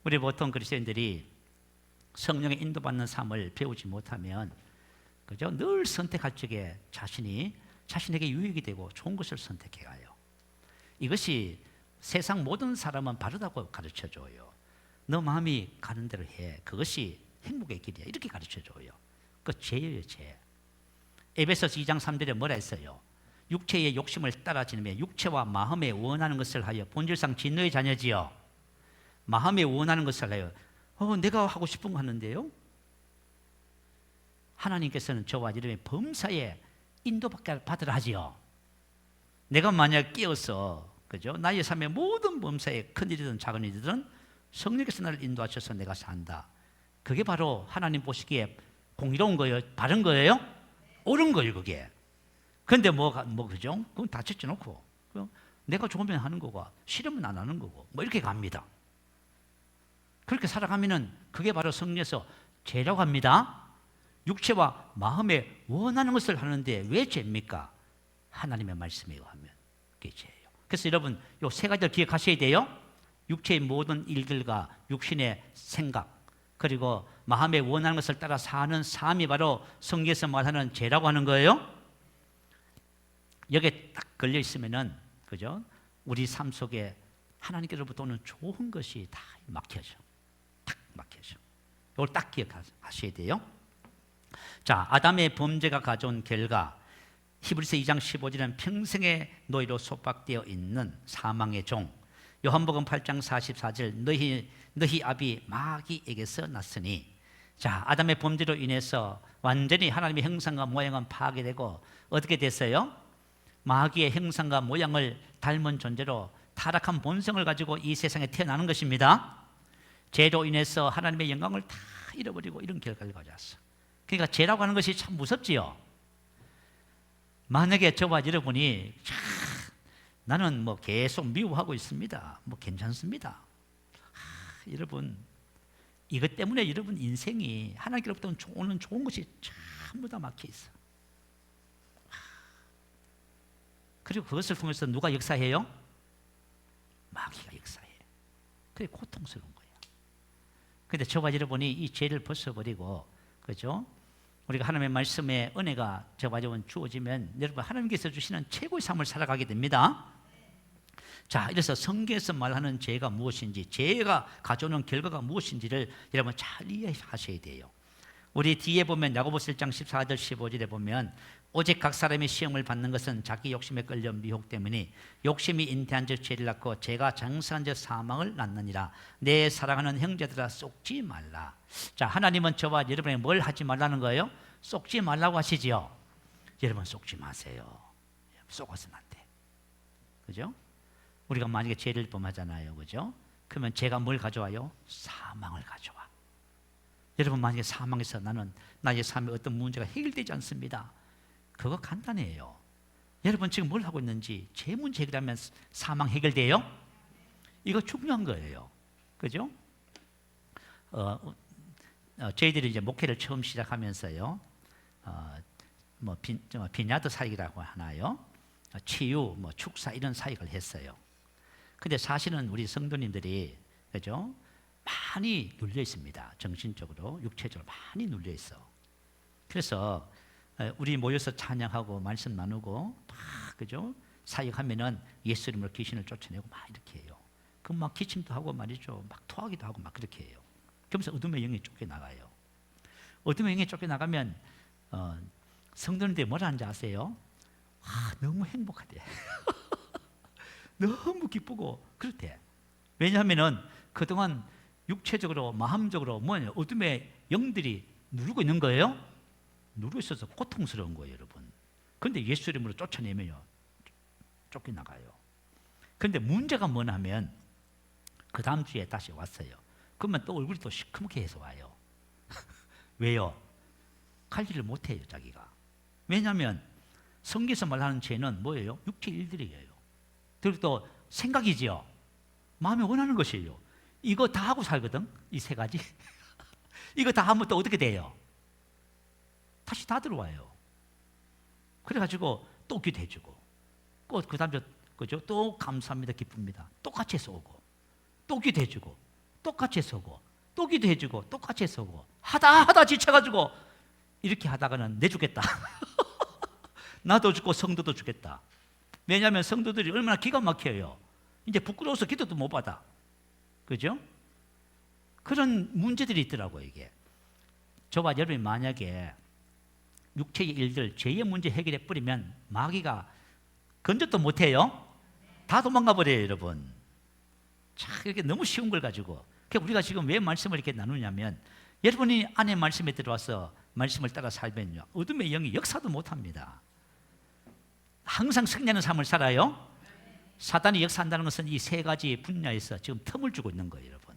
우리 보통 그리스도인들이 성령의 인도받는 삶을 배우지 못하면, 그죠? 늘 선택할 적에 자신에게 유익이 되고 좋은 것을 선택해 가요. 이것이 세상 모든 사람은 바르다고 가르쳐 줘요. 너 마음이 가는 대로 해. 그것이 행복의 길이야. 이렇게 가르쳐 줘요. 그 죄예요, 죄. 에베소서 2장 3절에 뭐라 했어요? 육체의 욕심을 따라 지내며 육체와 마음에 원하는 것을 하여 본질상 진노의 자녀지요. 마음에 원하는 것을 하여. 내가 하고 싶은 거 하는데요. 하나님께서는 저와 여러분의 범사에 인도받으라 하지요. 내가 만약 깨어서, 그죠? 나의 삶의 모든 범사에 큰 일이든 작은 일이든 성령께서 나를 인도하셔서 내가 산다. 그게 바로 하나님 보시기에 공의로운 거예요? 바른 거예요? 옳은 거예요, 그게. 근데 그죠? 그건 다 제쳐놓고, 내가 좋으면 하는 거고, 싫으면 안 하는 거고, 이렇게 갑니다. 그렇게 살아가면은 그게 바로 성령에서 죄라고 합니다. 육체와 마음에 원하는 것을 하는데 왜 죄입니까? 하나님의 말씀에 의하면 그게 죄예요. 그래서 여러분, 요 세 가지를 기억하셔야 돼요. 육체의 모든 일들과 육신의 생각, 그리고 마음에 원하는 것을 따라 사는 삶이 바로 성경에서 말하는 죄라고 하는 거예요. 여기에 딱 걸려 있으면은, 그죠? 우리 삶 속에 하나님께로부터 오는 좋은 것이 다 막혀져. 딱 막혀져. 이걸 딱 기억하셔야 돼요. 자, 아담의 범죄가 가져온 결과, 히브리서 2장 15절은 평생의 노예로 속박되어 있는 사망의 종, 요한복음 8장 44절 너희 아비 마귀에게서 났으니. 자, 아담의 범죄로 인해서 완전히 하나님의 형상과 모양은 파괴되고 어떻게 됐어요? 마귀의 형상과 모양을 닮은 존재로 타락한 본성을 가지고 이 세상에 태어나는 것입니다. 죄로 인해서 하나님의 영광을 다 잃어버리고 이런 결과를 가져왔어. 그러니까 죄라고 하는 것이 참 무섭지요. 만약에 저와 여러분이 나는 계속 미워하고 있습니다. 괜찮습니다. 여러분, 이것 때문에 여러분 인생이 하나님께로부터 오는 좋은 것이 전부 다 막혀 있어. 그리고 그것을 통해서 누가 역사해요? 마귀가 역사해. 그게 고통스러운 거예요. 그런데 저와 여러분이 이 죄를 벗어버리고, 그죠? 우리가 하나님의 말씀에 은혜가 저와 여러분 주어지면 여러분 하나님께서 주시는 최고의 삶을 살아가게 됩니다. 자, 이래서 성경에서 말하는 죄가 무엇인지, 죄가 가져오는 결과가 무엇인지를 여러분 잘 이해하셔야 돼요. 우리 뒤에 보면 야고보서 1장 14절 15절에 보면 오직 각 사람이 시험을 받는 것은 자기 욕심에 끌려 미혹 때문에 욕심이 잉태한 즉 죄를 낳고 죄가 장사한 즉 사망을 낳느니라. 내 사랑하는 형제들아 속지 말라. 자, 하나님은 저와 여러분에게 뭘 하지 말라는 거예요? 속지 말라고 하시지요. 여러분 속지 마세요. 속아서는 안 돼. 그죠? 우리가 만약에 죄를 범하잖아요. 그죠? 그러면 죄가 뭘 가져와요? 사망을 가져와. 여러분 만약에 사망해서 나는 나의 삶에 어떤 문제가 해결되지 않습니다. 그거 간단해요. 여러분 지금 뭘 하고 있는지 죄 문제 해결하면 사망 해결돼요? 이거 중요한 거예요. 그죠? 저희들이 이제 목회를 처음 시작하면서요, 빈야드 사역이라고 하나요? 치유, 축사 이런 사역을 했어요. 근데 사실은 우리 성도님들이, 그죠? 많이 눌려 있습니다. 정신적으로, 육체적으로 많이 눌려 있어. 그래서 우리 모여서 찬양하고 말씀 나누고 막, 그죠? 사역하면은 예수 이름으로 귀신을 쫓아내고 막 이렇게 해요. 그럼 막 기침도 하고 말이죠. 막 토하기도 하고 막 그렇게 해요. 그러면서 어둠의 영이 쫓겨나가요. 어둠의 영이 쫓겨나가면 성도님들이 뭐라 하는지 아세요? 너무 행복하대. 너무 기쁘고 그렇대. 왜냐하면은 그동안 육체적으로 마음적으로 어둠의 영들이 누르고 있는 거예요. 누르고 있어서 고통스러운 거예요, 여러분. 그런데 예수 이름으로 쫓아내면요, 쫓겨나가요. 그런데 문제가 뭐냐면 그 다음 주에 다시 왔어요. 그러면 또 얼굴이 또 시커멓게 해서 와요. 왜요? 관리를 못해요, 자기가. 왜냐하면 성경에서 말하는 죄는 뭐예요? 육체 일들이에요. 그리고 또 생각이지요. 마음에 원하는 것이에요. 이거 다 하고 살거든, 이 세 가지. 이거 다 하면 또 어떻게 돼요? 다시 다 들어와요. 그래가지고 또 기도해주고 그 다음에 그죠? 또 감사합니다, 기쁩니다. 똑같이 해서 오고, 또 기도해주고, 똑같이 해서 오고, 또 기도해주고, 똑같이 해서 오고, 하다 지쳐가지고 이렇게 하다가는 내주겠다. 나도 죽고 성도도 주겠다. 왜냐하면 성도들이 얼마나 기가 막혀요. 이제 부끄러워서 기도도 못 받아. 그죠? 그런 문제들이 있더라고요, 이게. 저와 여러분이 만약에 육체의 일들, 죄의 문제 해결해 버리면 마귀가 건져도 못해요. 다 도망가 버려요, 여러분. 참, 이렇게 너무 쉬운 걸 가지고. 그러니까 우리가 지금 왜 말씀을 이렇게 나누냐면, 여러분이 안에 말씀에 들어와서 말씀을 따라 살면요, 어둠의 영이 역사도 못합니다. 항상 승리하는 삶을 살아요. 사단이 역사한다는 것은 이 세 가지 분야에서 지금 틈을 주고 있는 거예요, 여러분.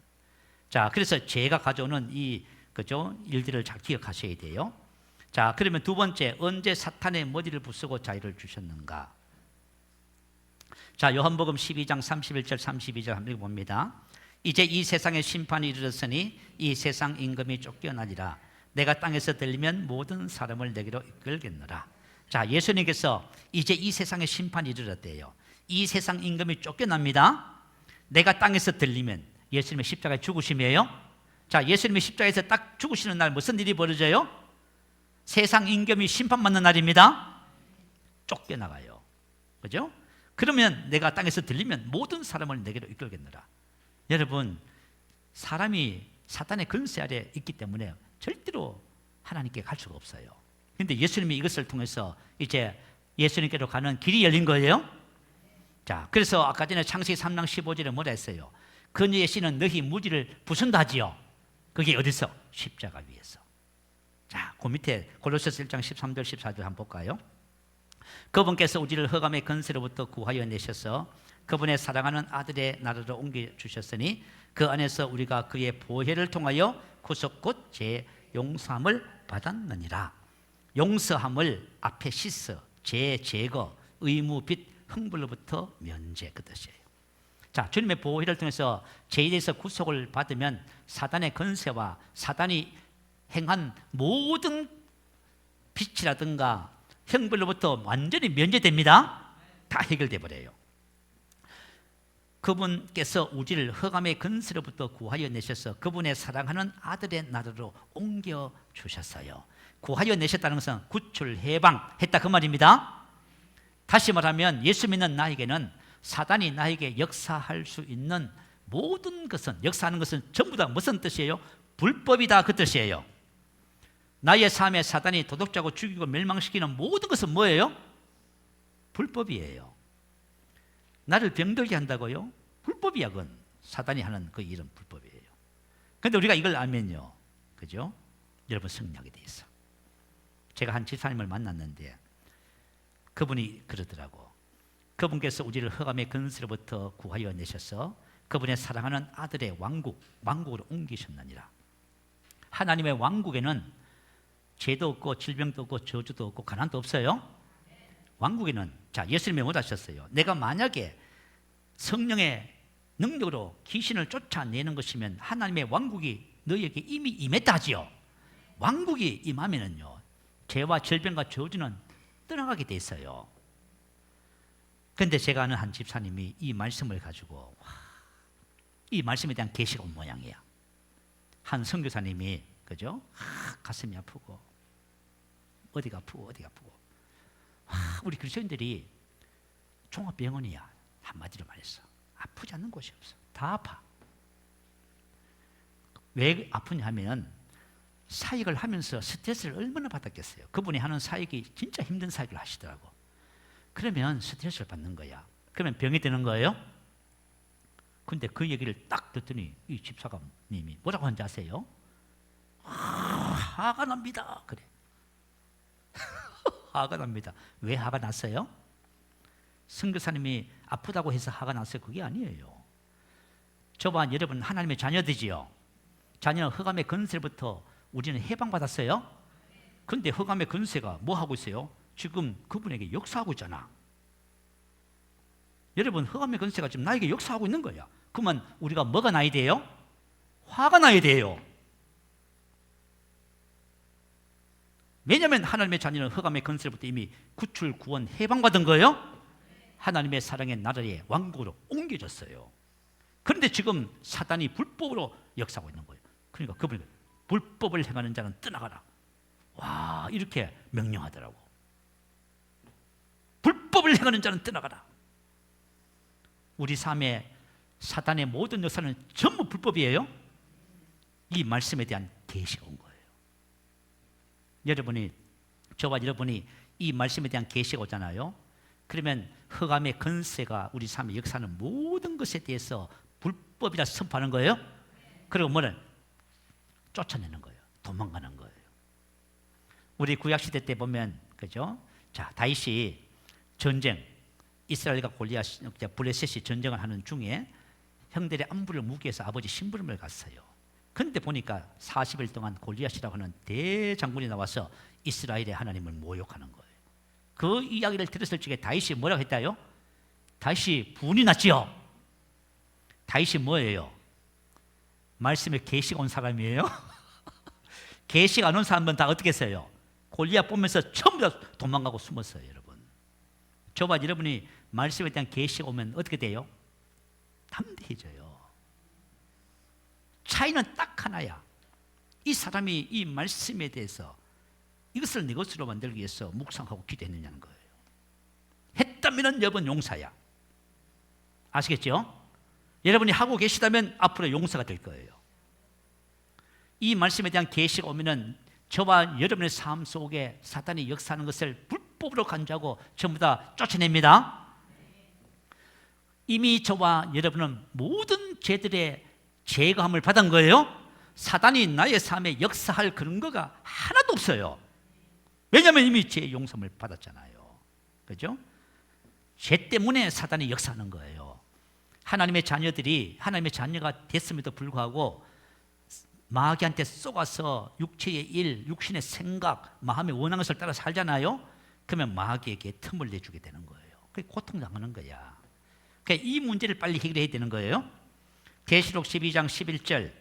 자, 그래서 죄가 가져오는 이 그죠? 일들을 잘 기억하셔야 돼요. 자, 그러면 두 번째, 언제 사탄의 머리를 부수고 자유를 주셨는가? 자, 요한복음 12장 31절 32절 한번 읽어봅니다. 이제 이 세상의 심판이 이르렀으니 이 세상 임금이 쫓겨나리라. 내가 땅에서 들리면 모든 사람을 내게로 이끌겠노라. 자, 예수님께서 이제 이 세상의 심판이 이르렀대요. 이 세상 임금이 쫓겨납니다. 내가 땅에서 들리면 예수님의 십자가에 죽으심이에요. 자, 예수님의 십자가에서 딱 죽으시는 날 무슨 일이 벌어져요? 세상 임금이 심판받는 날입니다. 쫓겨나가요. 그죠? 그러면 내가 땅에서 들리면 모든 사람을 내게로 이끌겠노라. 여러분, 사람이 사탄의 근세 아래 있기 때문에 절대로 하나님께 갈 수가 없어요. 그런데 예수님이 이것을 통해서 이제 예수님께로 가는 길이 열린 거예요. 자, 그래서 아까 전에 창세기 3장 15절에 뭐라 했어요? 그녀의 씨는 너희 무지를 부순다 하지요. 그게 어디서? 십자가 위에서. 자, 그 밑에 골로새서 1장 13절 14절 한번 볼까요? 그분께서 우리를 흑암의 권세로부터 구하여 내셔서 그분의 사랑하는 아들의 나라로 옮겨주셨으니 그 안에서 우리가 그의 보혈을 통하여 구속 곧 죄 용서함을 받았느니라. 용서함을 앞에 씻어, 죄 제거, 의무 빚 흥불로부터 면제, 그 뜻이에요. 자, 주님의 보혈을 통해서 죄에 대해서 구속을 받으면 사단의 권세와 사단이 행한 모든 빚이라든가 형벌로부터 완전히 면제됩니다. 다 해결돼 버려요. 그분께서 우리를 흑암의 권세로부터 구하여 내셔서 그분의 사랑하는 아들의 나라로 옮겨 주셨어요. 구하여 내셨다는 것은 구출, 해방했다 그 말입니다. 다시 말하면 예수 믿는 나에게는 사단이 나에게 역사할 수 있는 모든 것은, 역사하는 것은 전부 다 무슨 뜻이에요? 불법이다 그 뜻이에요. 나의 삶에 사단이 도둑질하고 죽이고 멸망시키는 모든 것은 뭐예요? 불법이에요. 나를 병들게 한다고요? 불법이야. 그건 사단이 하는 그 일은 불법이에요. 그런데 우리가 이걸 알면요, 그죠? 여러분 승리하게 돼 있어. 제가 한 집사님을 만났는데 그분이 그러더라고. 그분께서 우리를 흑암의 근세로부터 구하여 내셔서 그분의 사랑하는 아들의 왕국으로 옮기셨느니라. 하나님의 왕국에는 죄도 없고 질병도 없고 저주도 없고 가난도 없어요. 왕국에는, 자, 예수님이 뭐 하셨어요? 내가 만약에 성령의 능력으로 귀신을 쫓아내는 것이면 하나님의 왕국이 너희에게 이미 임했다 하지요. 왕국이 임하면은요, 죄와 질병과 저주는 떠나가게 돼 있어요. 그런데 제가 아는 한 집사님이 이 말씀을 가지고 이 말씀에 대한 계시가 온 모양이야. 한 선교사님이, 그죠? 가슴이 아프고 어디가 아프고 우리 그리스도인들이 종합병원이야. 한마디로 말해서 아프지 않는 곳이 없어. 다 아파. 왜 아프냐 하면 사역을 하면서 스트레스를 얼마나 받았겠어요. 그분이 하는 사역이 진짜 힘든 사역을 하시더라고. 그러면 스트레스를 받는 거야. 그러면 병이 되는 거예요. 근데 그 얘기를 딱 듣더니 이 집사님이 뭐라고 하는지 아세요? 화가 납니다. 그래. 화가 납니다. 왜 화가 났어요? 선교사님이 아프다고 해서 화가 났어요? 그게 아니에요. 저와 여러분 하나님의 자녀들이지요. 자녀는 흑암의 권세로부터 우리는 해방받았어요. 그런데 흑암의 권세가 뭐 하고 있어요? 지금 그분에게 역사하고 있잖아. 여러분, 흑암의 권세가 지금 나에게 역사하고 있는 거야. 그러면 우리가 뭐가 나야 돼요? 화가 나야 돼요. 왜냐하면 하나님의 자녀는 흑암의 권세로부터 이미 구출, 구원, 해방받은 거예요. 하나님의 사랑의 나라의 왕국으로 옮겨졌어요. 그런데 지금 사단이 불법으로 역사하고 있는 거예요. 그러니까 그분이 불법을 행하는 자는 떠나가라. 와, 이렇게 명령하더라고. 불법을 행하는 자는 떠나가라. 우리 삶에 사단의 모든 역사는 전부 불법이에요. 이 말씀에 대한 계시가 온 거예요. 저와 여러분이 이 말씀에 대한 계시가 오잖아요. 그러면 흑암의 건세가 우리 삶에 역사하는 모든 것에 대해서 불법이라 선포하는 거예요. 그리고 뭐는 쫓아내는 거예요. 도망가는 거예요. 우리 구약 시대 때 보면, 그죠? 자, 다윗이 전쟁, 이스라엘과 골리앗, 블레셋이 전쟁을 하는 중에 형들의 안부를 묻기 위해서 아버지 심부름을 갔어요. 그런데 보니까 40일 동안 골리앗이라고 하는 대장군이 나와서 이스라엘의 하나님을 모욕하는 거예요. 그 이야기를 들었을 적에 다윗이 뭐라고 했다요? 다윗이 분이 났지요. 다윗이 뭐예요? 말씀에 계시가 온 사람이에요. 계시가 안 온 사람은 다 어떻게 했어요? 골리앗 보면서 전부 다 도망가고 숨었어요. 여러분, 저와 여러분이 말씀에 대한 계시가 오면 어떻게 돼요? 담대해져요. 차이는 딱 하나야. 이 사람이 이 말씀에 대해서 이것을 내 것으로 만들기 위해서 묵상하고 기도했느냐는 거예요. 했다면 여러분 용사야. 아시겠죠? 여러분이 하고 계시다면 앞으로 용사가 될 거예요. 이 말씀에 대한 계시가 오면은 저와 여러분의 삶 속에 사탄이 역사하는 것을 불법으로 간주하고 전부 다 쫓아냅니다. 이미 저와 여러분은 모든 죄들의 제거함을 받은 거예요. 사단이 나의 삶에 역사할 그런 거가 하나도 없어요. 왜냐하면 이미 죄의 용서를 받았잖아요. 그죠? 죄 때문에 사단이 역사하는 거예요. 하나님의 자녀가 됐음에도 불구하고 마귀한테 쏘아서 육체의 일, 육신의 생각, 마음의 원하는 것을 따라 살잖아요. 그러면 마귀에게 틈을 내주게 되는 거예요. 그게 고통당하는 거야. 그러니까 이 문제를 빨리 해결해야 되는 거예요. 계시록 12장 11절.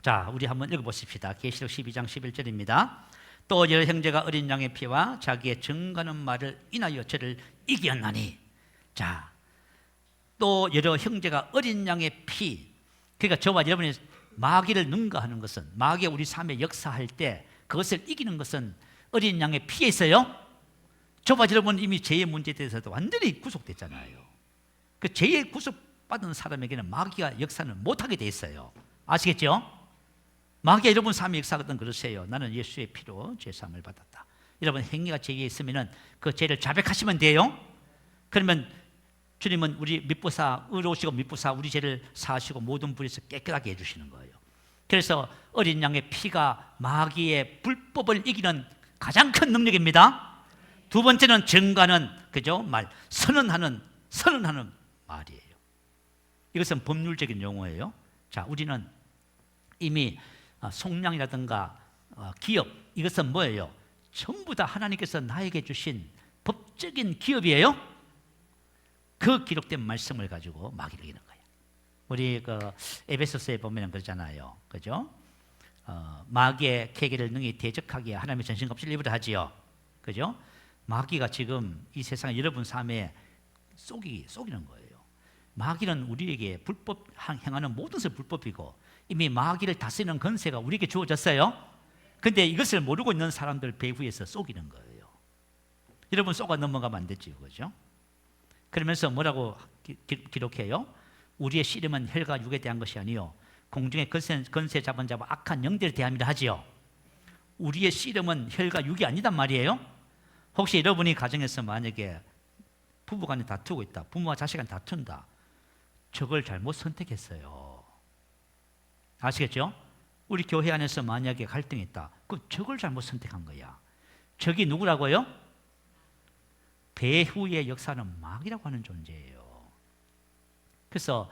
자, 우리 한번 읽어보십시다. 계시록 12장 11절입니다. 또 여러 형제가 어린 양의 피와 자기의 증거하는 말을 인하여 저를 이겼나니. 자, 또 여러 형제가 어린 양의 피. 그러니까 저와 여러분이 마귀를 능가하는 것은, 마귀가 우리 삶에 역사할 때 그것을 이기는 것은 어린 양의 피에 있어요. 저와 여러분 이미 죄의 문제에 대해서도 완전히 구속됐잖아요. 그 죄의 구속받은 사람에게는 마귀가 역사는 못하게 돼 있어요. 아시겠죠? 마귀가 여러분 삶에 역사하거든 그러세요. 나는 예수의 피로 죄사함을 받았다. 여러분 행위가 죄에 있으면 그 죄를 자백하시면 돼요. 그러면 주님은 우리 미쁘사, 의로우시고 미쁘사 우리 죄를 사하시고 모든 불에서 깨끗하게 해주시는 거예요. 그래서 어린 양의 피가 마귀의 불법을 이기는 가장 큰 능력입니다. 두 번째는 증가는, 그죠? 선언하는 말이에요. 이것은 법률적인 용어예요. 자, 우리는 이미 속량이라든가 기업, 이것은 뭐예요? 전부 다 하나님께서 나에게 주신 법적인 기업이에요. 그 기록된 말씀을 가지고 마귀를 이기는 거예요. 우리 에베소서에 보면 그러잖아요. 그죠? 마귀의 계계를 능히 대적하기에 하나님의 전신갑주를 입으라 하지요. 그죠? 마귀가 지금 이 세상에 여러분 삶에 속이는 거예요. 마귀는 우리에게 불법 행하는 모든 것을 불법이고 이미 마귀를 다스리는 권세가 우리에게 주어졌어요. 그런데 이것을 모르고 있는 사람들 배후에서 속이는 거예요. 여러분 속아 넘어가면 안 되죠. 그죠? 그러면서 뭐라고 기록해요? 우리의 씨름은 혈과 육에 대한 것이 아니요 공중의 권세 잡은 자와 악한 영들에 대함이라 하지요. 우리의 씨름은 혈과 육이 아니단 말이에요. 혹시 여러분이 가정에서 만약에 부부간에 다투고 있다, 부모와 자식간 다툰다, 저걸 잘못 선택했어요. 아시겠죠? 우리 교회 안에서 만약에 갈등이 있다, 그럼 저걸 잘못 선택한 거야. 저기 누구라고요? 배후의 역사는 마귀라고 하는 존재예요. 그래서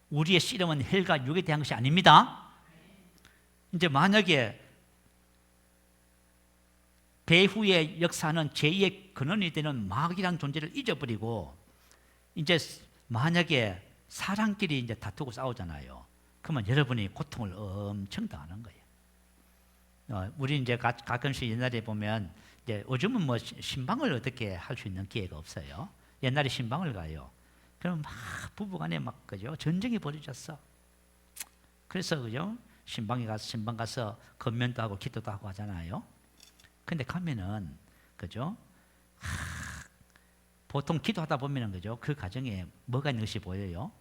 우리의 씨름은 혈과 육에 대한 것이 아닙니다. 이제 만약에 배후의 역사는 제2의 근원이 되는 마귀라는 존재를 잊어버리고 이제 만약에 사람끼리 이제 다투고 싸우잖아요. 그러면 여러분이 고통을 엄청 당하는 거예요. 우리 이제 가끔씩 옛날에 보면 이제 요즘은 뭐 신방을 어떻게 할 수 있는 기회가 없어요. 옛날에 신방을 가요. 그럼 막 부부간에 막 그죠 전쟁이 벌어졌어. 그래서 그죠 신방 가서 건면도 하고 기도도 하고 하잖아요. 근데 가면은 그죠 보통 기도하다 보면은 그죠 그 가정에 뭐가 있는 것이 보여요?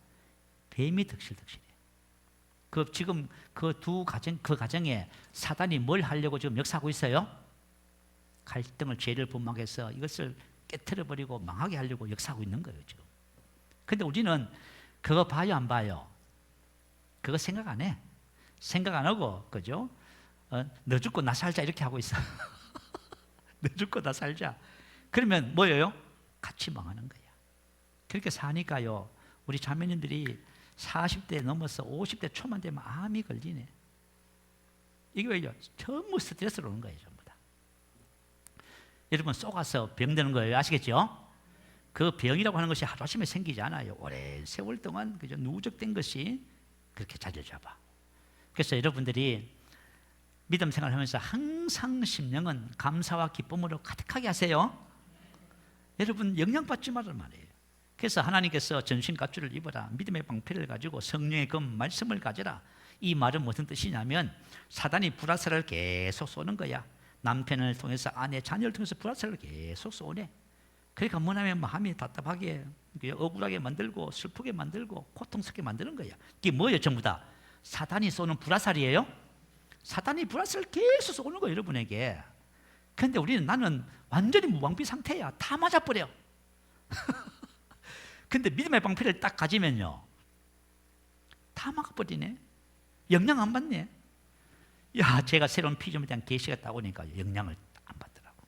뱀이 득실득실해. 지금 그 가정에 사단이 뭘 하려고 지금 역사하고 있어요? 갈등을 죄를 분막해서 이것을 깨트려 버리고 망하게 하려고 역사하고 있는 거예요 지금. 근데 우리는 그거 봐요 안 봐요? 그거 생각 안 해. 생각 안 하고 그죠? 너 죽고 나 살자 이렇게 하고 있어. 너 죽고 나 살자. 그러면 뭐예요? 같이 망하는 거야. 그렇게 사니까요 우리 자매님들이 40대 넘어서 50대 초만 되면 암이 걸리네. 이게 왜요? 전부 스트레스로 오는 거예요 전부 다. 여러분 속아서 병드는 거예요. 아시겠죠? 그 병이라고 하는 것이 하루아침에 생기지 않아요. 오랜 세월 동안 그저 누적된 것이 그렇게 자리를 잡아. 그래서 여러분들이 믿음 생활하면서 항상 심령은 감사와 기쁨으로 가득하게 하세요. 여러분 영향받지 말란 말이에요. 그래서 하나님께서 전신갑주를 입어라, 믿음의 방패를 가지고 성령의 그 말씀을 가져라. 이 말은 무슨 뜻이냐면 사단이 불화살을 계속 쏘는 거야. 남편을 통해서 아내, 자녀를 통해서 불화살을 계속 쏘네. 그러니까 뭐냐면 마음이 답답하게 억울하게 만들고 슬프게 만들고 고통스럽게 만드는 거야. 이게 뭐예요? 전부 다 사단이 쏘는 불화살이에요. 사단이 불화살을 계속 쏘는 거예요 여러분에게. 그런데 나는 완전히 무방비 상태야. 다 맞아버려. 근데 믿음의 방패를 딱 가지면요 다 막아버리네. 영향 안 받네. 야, 제가 새로운 피조물에 대한 계시가 딱 오니까 영향을 안 받더라고.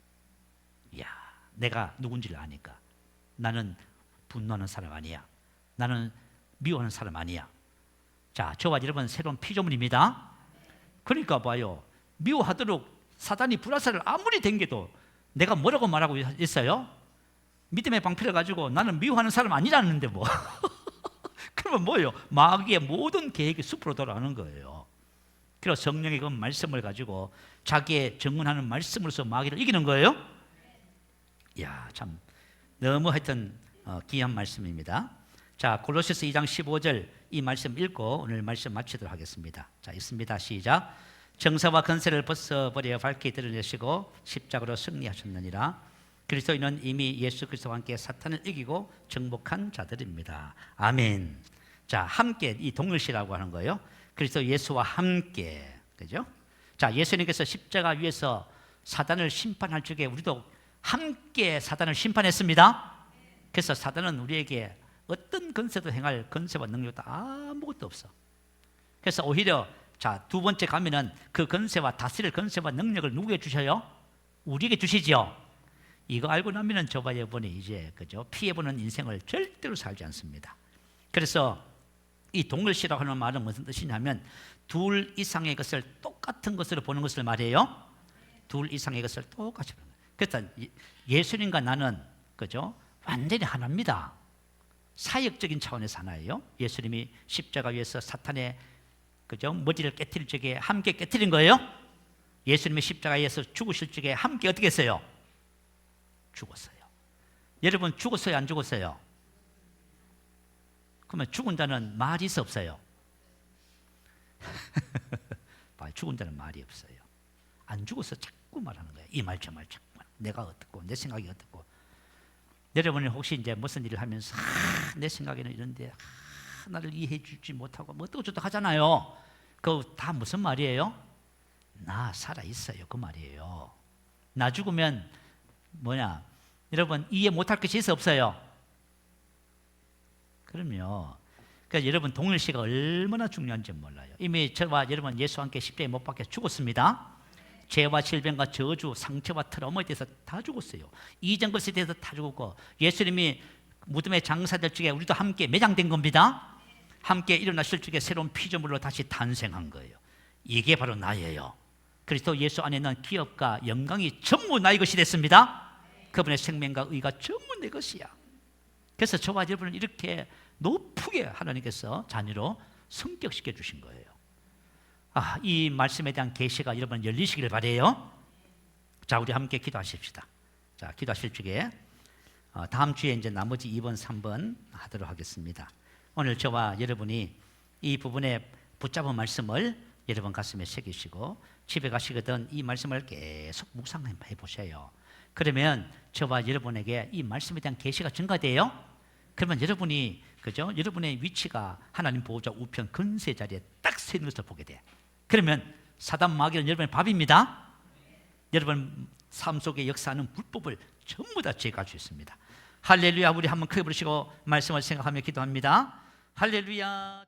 야, 내가 누군지를 아니까. 나는 분노하는 사람 아니야. 나는 미워하는 사람 아니야. 자, 저와 여러분 새로운 피조물입니다. 그러니까 봐요. 미워하도록 사단이 불화살을 아무리 댕겨도 내가 뭐라고 말하고 있어요? 믿음의 방패를 가지고 나는 미워하는 사람 아니라는데 뭐. 그러면 뭐예요? 마귀의 모든 계획이 숲으로 돌아가는 거예요. 그래서 성령의 그 말씀을 가지고 자기의 증언하는 말씀으로서 마귀를 이기는 거예요. 이야, 참 너무 하여튼 귀한 말씀입니다. 자, 골로새서 2장 15절 이 말씀 읽고 오늘 말씀 마치도록 하겠습니다. 자, 읽습니다. 시작. 정사와 권세를 벗어버려 밝히 드러내시고 십자가로 승리하셨느니라. 그리스도인은 이미 예수 그리스도와 함께 사탄을 이기고 정복한 자들입니다. 아멘. 자, 함께 이 동일시라고 하는 거예요. 그리스도 예수와 함께, 그죠? 자, 예수님께서 십자가 위에서 사단을 심판할 적에 우리도 함께 사단을 심판했습니다. 그래서 사단은 우리에게 어떤 권세도 행할 권세와 능력도 아무것도 없어. 그래서 오히려 자, 두 번째 가면은 그 권세와 다스릴 권세와 능력을 누구에게 주셔요? 우리에게 주시죠. 이거 알고 나면은 저와 여러분이 이제 그죠 피해보는 인생을 절대로 살지 않습니다. 그래서 이 동일시라고 하는 말은 무슨 뜻이냐면 둘 이상의 것을 똑같은 것으로 보는 것을 말해요. 둘 이상의 것을 똑같이 보는 거예요. 그래서 예수님과 나는 그죠 완전히 하나입니다. 사역적인 차원에서 하나예요. 예수님이 십자가 위에서 사탄의 그죠 머리를 깨뜨릴 적에 함께 깨뜨린 거예요. 예수님이 십자가에서 죽으실 적에 함께 어떻게 했어요? 죽었어요. 여러분 죽었어요? 안 죽었어요? 그러면 죽은 자는 말이 있어 없어요? 죽은 자는 말이 없어요. 안 죽어서 자꾸 말하는 거예요. 이 말 저 말 자꾸 말. 내가 어떻고 내 생각이 어떻고. 여러분이 혹시 이제 무슨 일을 하면서 내 생각에는 이런데 나를 이해해 주지 못하고 뭐 어쩌고저쩌고 하잖아요. 그거 다 무슨 말이에요? 나 살아있어요 그 말이에요. 나 죽으면 뭐냐? 여러분 이해 못할 것이 있어 없어요? 그럼요. 그러니까 여러분 동일시가 얼마나 중요한지 몰라요. 이미 저와 여러분 예수와 함께 십자가에 못 박혀 죽었습니다. 죄와 질병과 저주, 상처와 트라우마에 대해서 다 죽었어요. 이전 것에 대해서 다 죽었고 예수님이 무덤에 장사될 적에 우리도 함께 매장된 겁니다. 함께 일어나실 적에 새로운 피조물로 다시 탄생한 거예요. 이게 바로 나예요. 그리스도 예수 안에 있는 기업과 영광이 전부 나의 것이 됐습니다. 그분의 생명과 의가 전부 내 것이야. 그래서 저와 여러분을 이렇게 높게 하나님께서 자녀로 성격시켜 주신 거예요. 이 말씀에 대한 계시가 여러분 열리시기를 바라요. 자, 우리 함께 기도하십시다. 자, 기도하실 적에 다음 주에 이제 나머지 2번, 3번 하도록 하겠습니다. 오늘 저와 여러분이 이 부분에 붙잡은 말씀을 여러분 가슴에 새기시고 집에 가시거든 이 말씀을 계속 묵상해 보세요. 그러면 저와 여러분에게 이 말씀에 대한 계시가 증가돼요. 그러면 여러분이 그죠? 여러분의 위치가 하나님 보호자 우편 근세 자리에 딱 서 있는 것을 보게 돼. 그러면 사단 마귀는 여러분의 밥입니다. 여러분 삶 속에 역사하는 불법을 전부 다 제거할 수 있습니다. 할렐루야. 우리 한번 크게 부르시고 말씀을 생각하며 기도합니다. 할렐루야.